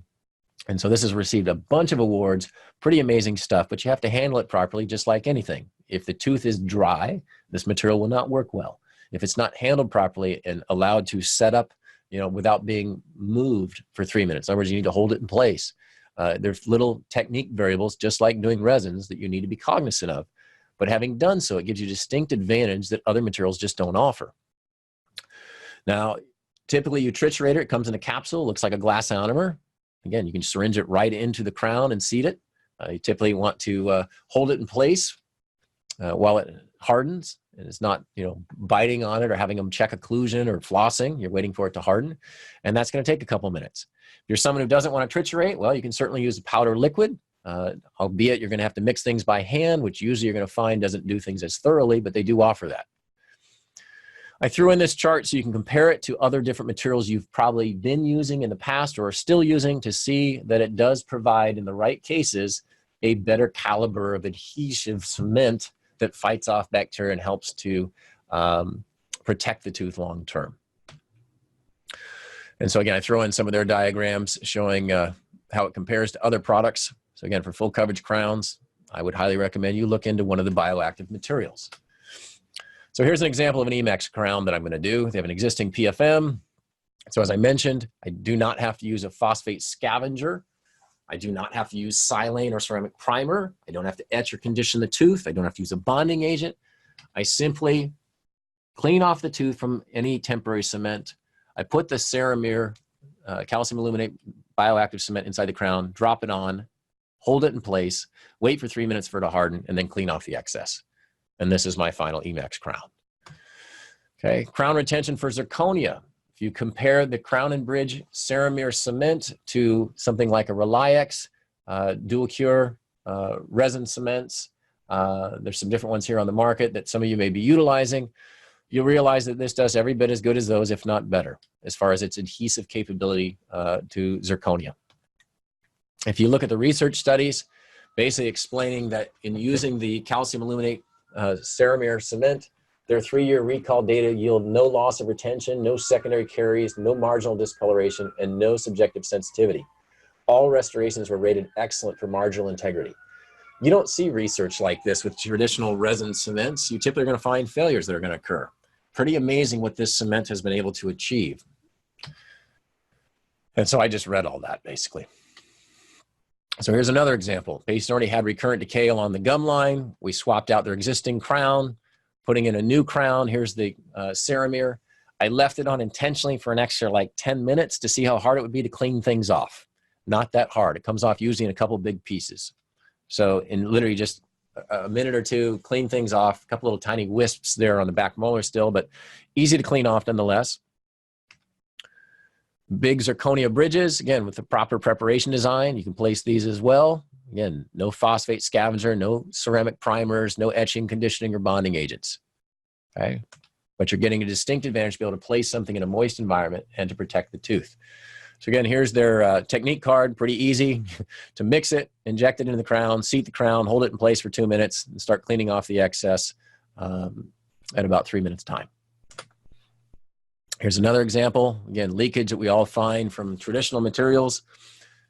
And so this has received a bunch of awards, pretty amazing stuff, but you have to handle it properly just like anything. If the tooth is dry, this material will not work well. If it's not handled properly and allowed to set up without being moved for 3 minutes. In other words, you need to hold it in place. There's little technique variables, just like doing resins, that you need to be cognizant of. But having done so, it gives you a distinct advantage that other materials just don't offer. Now, typically you triturate it comes in a capsule, looks like a glass ionomer. Again, you can syringe it right into the crown and seat it. You typically want to hold it in place while it hardens. And it's not, biting on it or having them check occlusion or flossing. You're waiting for it to harden. And that's going to take a couple minutes. If you're someone who doesn't want to triturate, well, you can certainly use a powder liquid, albeit you're going to have to mix things by hand, which usually you're going to find doesn't do things as thoroughly, but they do offer that. I threw in this chart so you can compare it to other different materials you've probably been using in the past or are still using to see that it does provide, in the right cases, a better caliber of adhesive cement that fights off bacteria and helps to protect the tooth long term. And so again, I throw in some of their diagrams showing how it compares to other products. So again, for full coverage crowns, I would highly recommend you look into one of the bioactive materials. So here's an example of an Emax crown that I'm going to do. They have an existing PFM. So as I mentioned, I do not have to use a phosphate scavenger. I do not have to use silane or ceramic primer. I don't have to etch or condition the tooth. I don't have to use a bonding agent. I simply clean off the tooth from any temporary cement. I put the Ceramir calcium aluminate bioactive cement inside the crown, drop it on, hold it in place, wait for 3 minutes for it to harden, and then clean off the excess. And this is my final Emax crown. Okay, crown retention for zirconia. If you compare the crown and bridge Ceramir cement to something like a Reliex, dual cure, resin cements, there's some different ones here on the market that some of you may be utilizing. You'll realize that this does every bit as good as those, if not better, as far as its adhesive capability to zirconia. If you look at the research studies, basically explaining that in using the calcium aluminate Ceramir cement, their 3-year recall data yield no loss of retention, no secondary caries, no marginal discoloration, and no subjective sensitivity. All restorations were rated excellent for marginal integrity. You don't see research like this with traditional resin cements. You typically are going to find failures that are going to occur. Pretty amazing what this cement has been able to achieve. And so I just read all that, basically. So here's another example. Patient already had recurrent decay along the gum line. We swapped out their existing crown, putting in a new crown. Here's the Ceramir. I left it on intentionally for an extra like 10 minutes to see how hard it would be to clean things off. Not that hard. It comes off usually in a couple big pieces. So in literally just a minute or two, clean things off. A couple little tiny wisps there on the back molar still, but easy to clean off nonetheless. Big zirconia bridges, again, with the proper preparation design, you can place these as well. Again, no phosphate scavenger, no ceramic primers, no etching, conditioning, or bonding agents. Okay, but you're getting a distinct advantage to be able to place something in a moist environment and to protect the tooth. So again, here's their technique card, pretty easy to mix it, inject it into the crown, seat the crown, hold it in place for 2 minutes, and start cleaning off the excess at about 3 minutes time. Here's another example, again, leakage that we all find from traditional materials.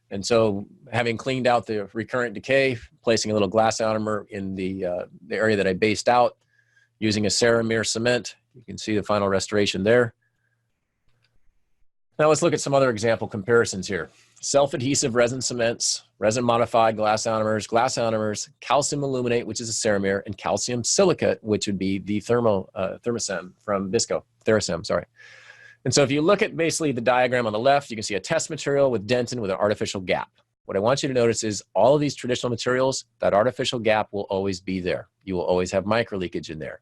And so having cleaned out the recurrent decay, placing a little glass ionomer in the area that I based out, using a Ceramere cement, you can see the final restoration there. Now let's look at some other example comparisons here. Self-adhesive resin cements, resin-modified glass ionomers, calcium aluminate, which is a Ceramere, and calcium silicate, which would be the Thermacem from Visco, Theracem, sorry. And so if you look at basically the diagram on the left, you can see a test material with dentin with an artificial gap. What I want you to notice is all of these traditional materials, that artificial gap will always be there. You will always have micro leakage in there.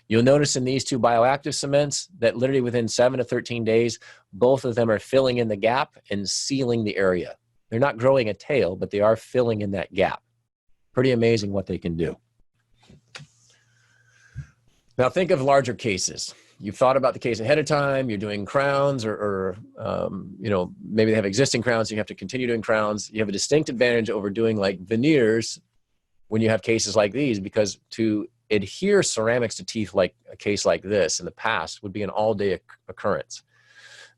You'll notice in these two bioactive cements that literally within 7 to 13 days, both of them are filling in the gap and sealing the area. They're not growing a tail, but they are filling in that gap. Pretty amazing what they can do. Now think of larger cases. You've thought about the case ahead of time, you're doing crowns or you know, maybe they have existing crowns, so you have to continue doing crowns. You have a distinct advantage over doing like veneers when you have cases like these, because to adhere ceramics to teeth like a case like this in the past would be an all-day occurrence.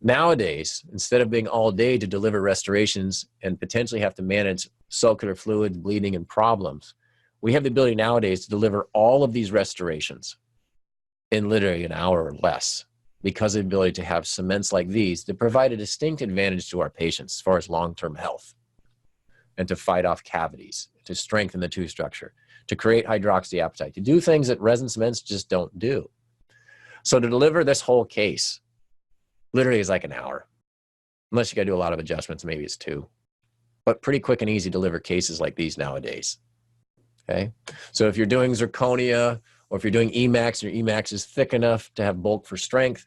Nowadays, instead of being all day to deliver restorations and potentially have to manage sulcular fluid, bleeding, and problems, we have the ability nowadays to deliver all of these restorations in literally an hour or less because of the ability to have cements like these that provide a distinct advantage to our patients as far as long-term health and to fight off cavities, to strengthen the tooth structure, to create hydroxyapatite, to do things that resin cements just don't do. So to deliver this whole case literally is like an hour, unless you got to do a lot of adjustments, maybe it's 2, but pretty quick and easy to deliver cases like these nowadays. Okay, so if you're doing zirconia, or if you're doing Emax and your Emax is thick enough to have bulk for strength,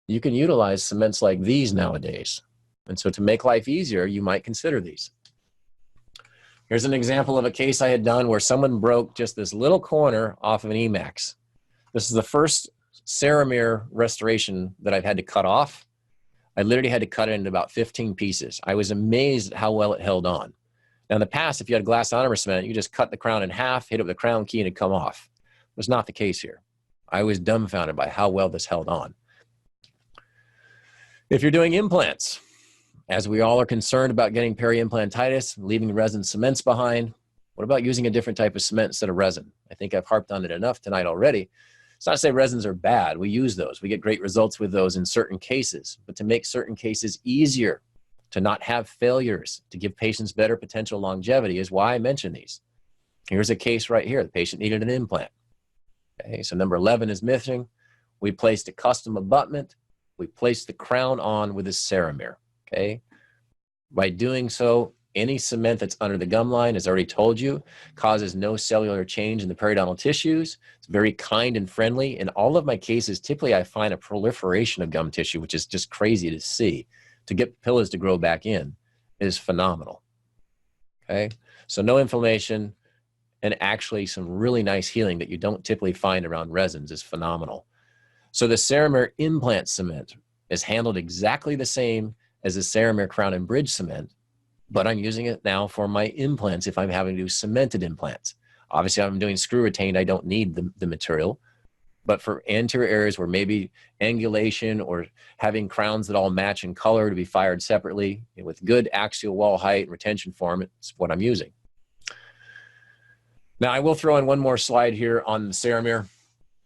you can utilize cements like these nowadays. And so to make life easier, you might consider these. Here's an example of a case I had done where someone broke just this little corner off of an Emax. This is the first Ceramere restoration that I've had to cut off. I literally had to cut it into about 15 pieces. I was amazed at how well it held on. Now in the past, if you had glass ionomer cement, you just cut the crown in half, hit it with a crown key, and it'd come off. It was not the case here. I was dumbfounded by how well this held on. If you're doing implants, as we all are concerned about getting peri-implantitis, leaving resin cements behind, what about using a different type of cement instead of resin? I think I've harped on it enough tonight already. It's not to say resins are bad. We use those. We get great results with those in certain cases. But to make certain cases easier, to not have failures, to give patients better potential longevity is why I mention these. Here's a case right here. The patient needed an implant. Okay, so number 11 is missing. We placed a custom abutment. We placed the crown on with a Ceramere. Okay, by doing so, any cement that's under the gum line, as I already told you, causes no cellular change in the periodontal tissues. It's very kind and friendly. In all of my cases, typically I find a proliferation of gum tissue, which is just crazy to see. To get pillows to grow back in is phenomenal. Okay, so no inflammation and actually some really nice healing that you don't typically find around resins is phenomenal. So the Ceramere implant cement is handled exactly the same as the Ceramere crown and bridge cement, but I'm using it now for my implants if I'm having to do cemented implants. Obviously, if I'm doing screw retained, I don't need the material. But for anterior areas where maybe angulation or having crowns that all match in color to be fired separately with good axial wall height and retention form, it's what I'm using. Now, I will throw in one more slide here on the Ceramere.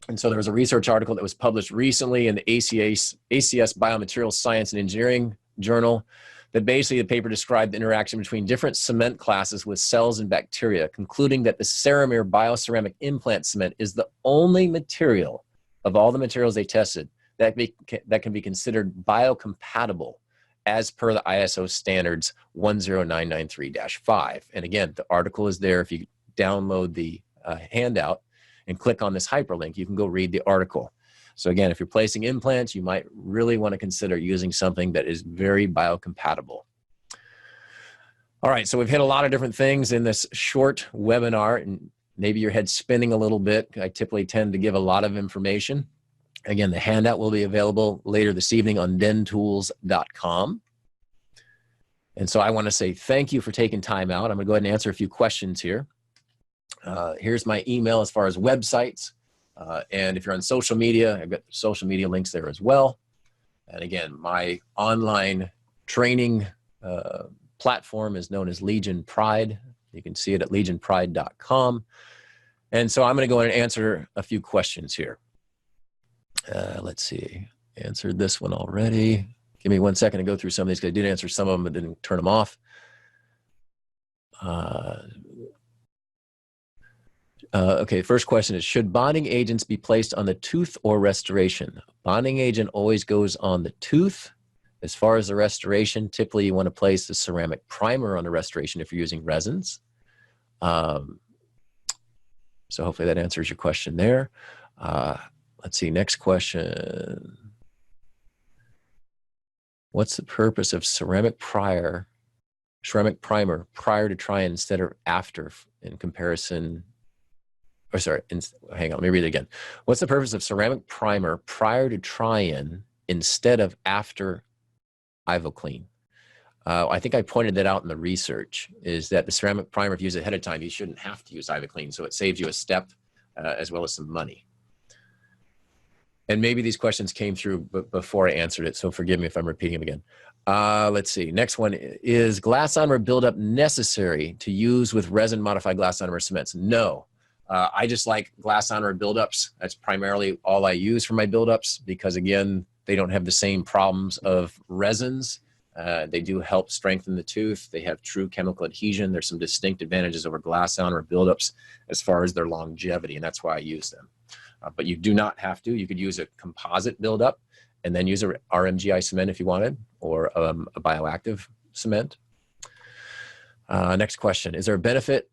And so there was a research article that was published recently in the ACS Biomaterials Science and Engineering Journal that basically the paper described the interaction between different cement classes with cells and bacteria, concluding that the Ceramere bioceramic implant cement is the only material of all the materials they tested that can be considered biocompatible as per the ISO standards 10993-5. And again, the article is there. If you download the handout and click on this hyperlink, you can go read the article. So again, if you're placing implants, you might really want to consider using something that is very biocompatible. All right, so we've hit a lot of different things in this short webinar, and maybe your head's spinning a little bit. I typically tend to give a lot of information. Again, the handout will be available later this evening on dentools.com. And so I want to say thank you for taking time out. I'm going to go ahead and answer a few questions here. Here's my email as far as websites. And if you're on social media, I've got social media links there as well. And again, my online training platform is known as Legion Pride. You can see it at legionpride.com. And so I'm going to go ahead and answer a few questions here. Let's see. Answered this one already. Give me 1 second to go through some of these because I did answer some of them but didn't turn them off. Okay, first question is, should bonding agents be placed on the tooth or restoration? Bonding agent always goes on the tooth. As far as the restoration, typically you want to place the ceramic primer on the restoration if you're using resins. So hopefully that answers your question there. Let's see, next question. What's the purpose of ceramic primer prior to try-in instead of after in comparison? Or sorry, hang on, let me read it again. What's the purpose of ceramic primer prior to try-in instead of after IvoClean? I think I pointed that out in the research, is that the ceramic primer, if you use it ahead of time, you shouldn't have to use IvoClean, so it saves you a step as well as some money. And maybe these questions came through before I answered it, so forgive me if I'm repeating them again. Let's see. Next one, is glass ionomer buildup necessary to use with resin-modified glass ionomer cements? No. I just like glass ionomer buildups. That's primarily all I use for my buildups because, again, they don't have the same problems of resins. They do help strengthen the tooth. They have true chemical adhesion. There's some distinct advantages over glass ionomer buildups as far as their longevity, and that's why I use them. But you do not have to. You could use a composite buildup and then use a RMGI cement if you wanted, or a bioactive cement. Next question. Is there a benefit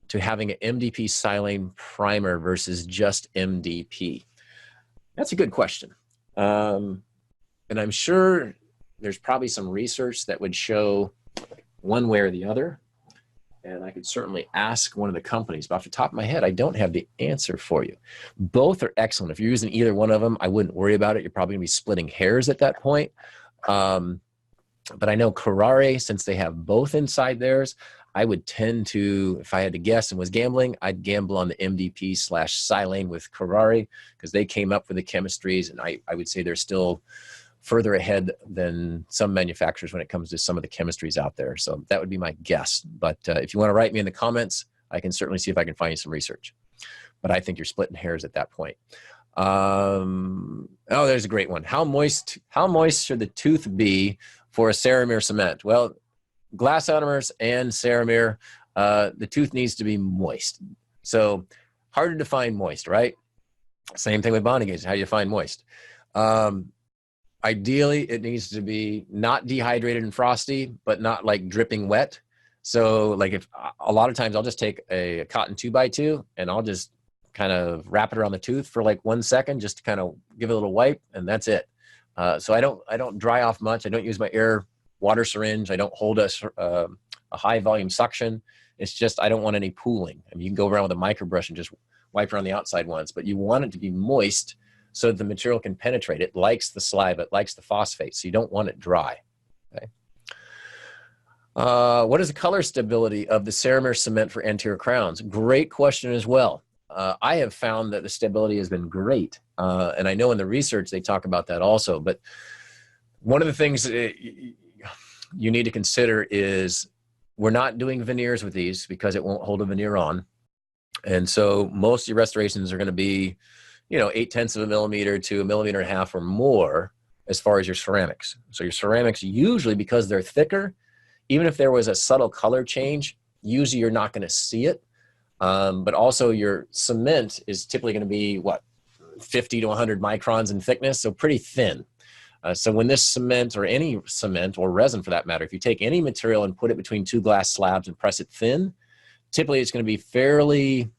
to having an MDP silane primer versus just MDP? That's a good question. And I'm sure there's probably some research that would show one way or the other. And I could certainly ask one of the companies, but off the top of my head, I don't have the answer for you. Both are excellent. If you're using either one of them, I wouldn't worry about it. You're probably gonna be splitting hairs at that point. But I know Carrare, since they have both inside theirs, I would tend to, if I had to guess and was gambling, I'd gamble on the MDP/silane with Carrare because they came up with the chemistries, and I would say they're still further ahead than some manufacturers when it comes to some of the chemistries out there. So that would be my guess. But if you want to write me in the comments, I can certainly see if I can find you some research. But I think you're splitting hairs at that point. Oh, there's a great one. How moist should the tooth be for a Ceramir cement? Well, glass ionomers and Ceramir, the tooth needs to be moist. So hard to define moist, right? Same thing with bonding agents. How do you define moist? Ideally, it needs to be not dehydrated and frosty, but not like dripping wet. So like if a lot of times I'll just take a cotton 2x2 and I'll just kind of wrap it around the tooth for like 1 second, just to kind of give it a little wipe, and that's it. So I don't dry off much. I don't use my air water syringe. I don't hold a high volume suction. It's just, I don't want any pooling. I mean, you can go around with a micro brush and just wipe around the outside once, but you want it to be moist so that the material can penetrate. It likes the saliva, it likes the phosphate, so you don't want it dry. Okay. What is the color stability of the Ceramir cement for anterior crowns? Great question as well. I have found that the stability has been great, and I know in the research they talk about that also, but one of the things you need to consider is we're not doing veneers with these because it won't hold a veneer on. And so most of your restorations are going to be, 0.8 of a millimeter to 1.5 millimeters or more as far as your ceramics. So your ceramics, usually because they're thicker, even if there was a subtle color change, usually you're not going to see it. But also your cement is typically going to be, 50 to 100 microns in thickness, so pretty thin. So when this cement, or any cement or resin for that matter, if you take any material and put it between two glass slabs and press it thin, typically it's going to be fairly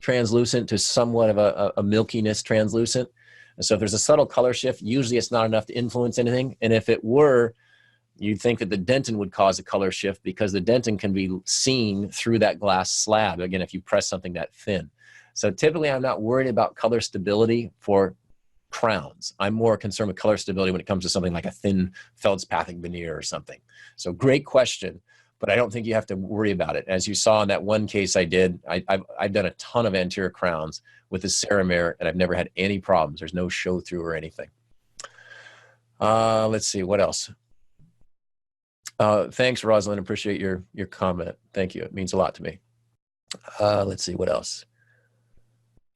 translucent to somewhat of a milkiness translucent. And so if there's a subtle color shift, usually it's not enough to influence anything. And if it were, you'd think that the dentin would cause a color shift because the dentin can be seen through that glass slab, again, if you press something that thin. So typically I'm not worried about color stability for crowns. I'm more concerned with color stability when it comes to something like a thin feldspathic veneer or something. So great question, but I don't think you have to worry about it. As you saw in that one case I did, I've done a ton of anterior crowns with the Ceramere, and I've never had any problems. There's no show through or anything. Let's see, what else? Thanks, Rosalind. Appreciate your comment. Thank you. It means a lot to me. Let's see, what else?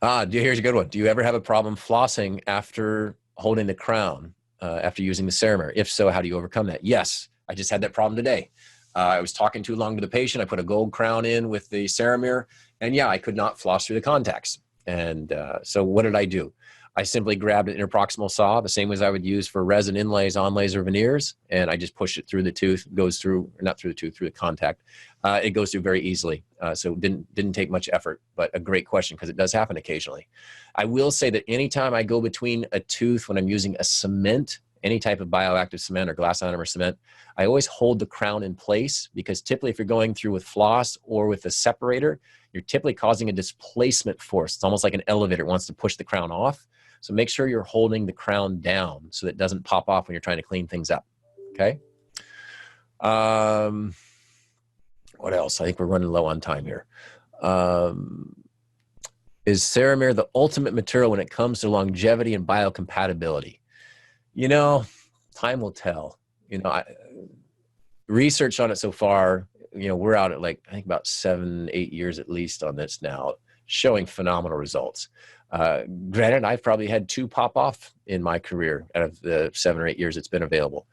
Here's a good one. Do you ever have a problem flossing after holding the crown, after using the Ceramere? If so, how do you overcome that? Yes, I just had that problem today. I was talking too long to the patient. I put a gold crown in with the Ceramere, and yeah, I could not floss through the contacts. And so what did I do? I simply grabbed an interproximal saw, the same as I would use for resin inlays, onlays, or veneers, and I just pushed it through the tooth. It goes through, or not through the tooth, through the contact. It goes through very easily. So it didn't take much effort, but a great question because it does happen occasionally. I will say that anytime I go between a tooth when I'm using a cement, any type of bioactive cement or glass ionomer cement, I always hold the crown in place because typically if you're going through with floss or with a separator, you're typically causing a displacement force. It's almost like an elevator. It wants to push the crown off. So make sure you're holding the crown down so that it doesn't pop off when you're trying to clean things up, okay? What else? I think we're running low on time here. Is Ceramere the ultimate material when it comes to longevity and biocompatibility? You know, time will tell. You know, research on it so far, you know, we're out at like, I think about 7-8 years at least on this now, showing phenomenal results. Granted, I've probably had 2 pop off in my career out of the 7 or 8 years it's been available.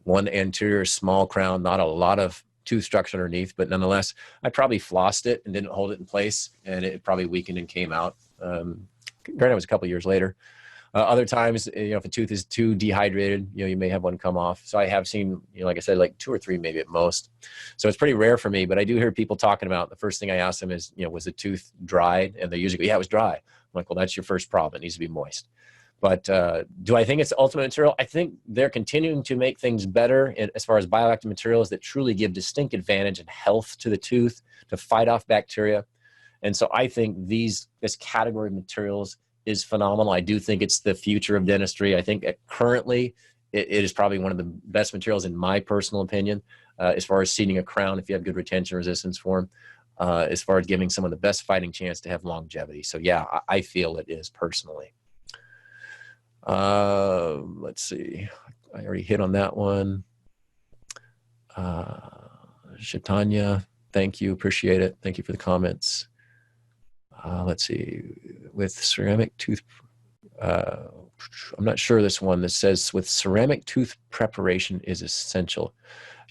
One anterior small crown, not a lot of tooth structure underneath, but nonetheless, I probably flossed it and didn't hold it in place, and it probably weakened and came out. Granted, it was a couple years later. Other times, you know, if a tooth is too dehydrated, you know, you may have one come off. So I have seen, you know, like I said, like 2 or 3 maybe at most. So it's pretty rare for me, but I do hear people talking about, the first thing I ask them is, you know, was the tooth dried? And they usually go, yeah, it was dry. I'm like, well, that's your first problem. It needs to be moist. But do I think it's the ultimate material? I think they're continuing to make things better as far as bioactive materials that truly give distinct advantage and health to the tooth to fight off bacteria. And so I think this category of materials is phenomenal. I do think it's the future of dentistry. I think currently it is probably one of the best materials in my personal opinion, as far as seating a crown if you have good retention resistance for them, as far as giving someone the best fighting chance to have longevity. So yeah, I feel it is personally. Let's see. I already hit on that one. Shatanya, thank you. Appreciate it. Thank you for the comments. Let's see, with ceramic tooth, I'm not sure this one that says with ceramic tooth preparation is essential.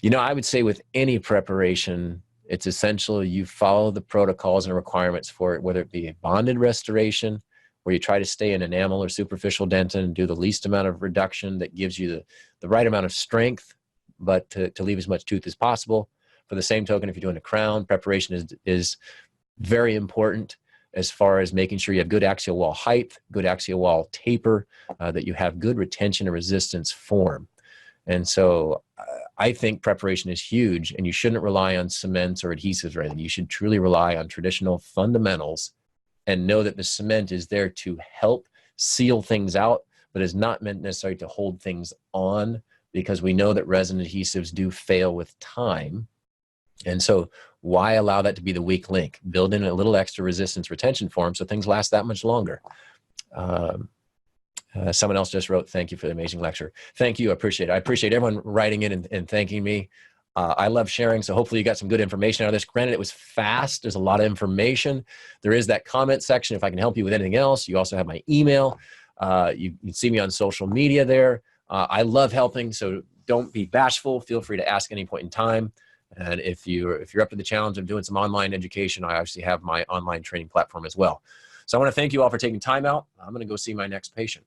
You know, I would say with any preparation, it's essential you follow the protocols and requirements for it, whether it be a bonded restoration, where you try to stay in enamel or superficial dentin and do the least amount of reduction that gives you the right amount of strength, but to leave as much tooth as possible. For the same token, if you're doing a crown, preparation is very important as far as making sure you have good axial wall height, good axial wall taper, that you have good retention and resistance form. And so I think preparation is huge, and you shouldn't rely on cements or adhesives or anything. You should truly rely on traditional fundamentals and know that the cement is there to help seal things out, but is not meant necessarily to hold things on, because we know that resin adhesives do fail with time. And so why allow that to be the weak link? Build in a little extra resistance retention form so things last that much longer. Someone else just wrote, thank you for the amazing lecture. Thank you, I appreciate it. I appreciate everyone writing in and thanking me. I love sharing, so hopefully you got some good information out of this. Granted, it was fast. There's a lot of information. There is that comment section if I can help you with anything else. You also have my email. You can see me on social media there. I love helping, so don't be bashful. Feel free to ask any point in time. And if you're up to the challenge of doing some online education, I actually have my online training platform as well. So I want to thank you all for taking time out. I'm going to go see my next patient.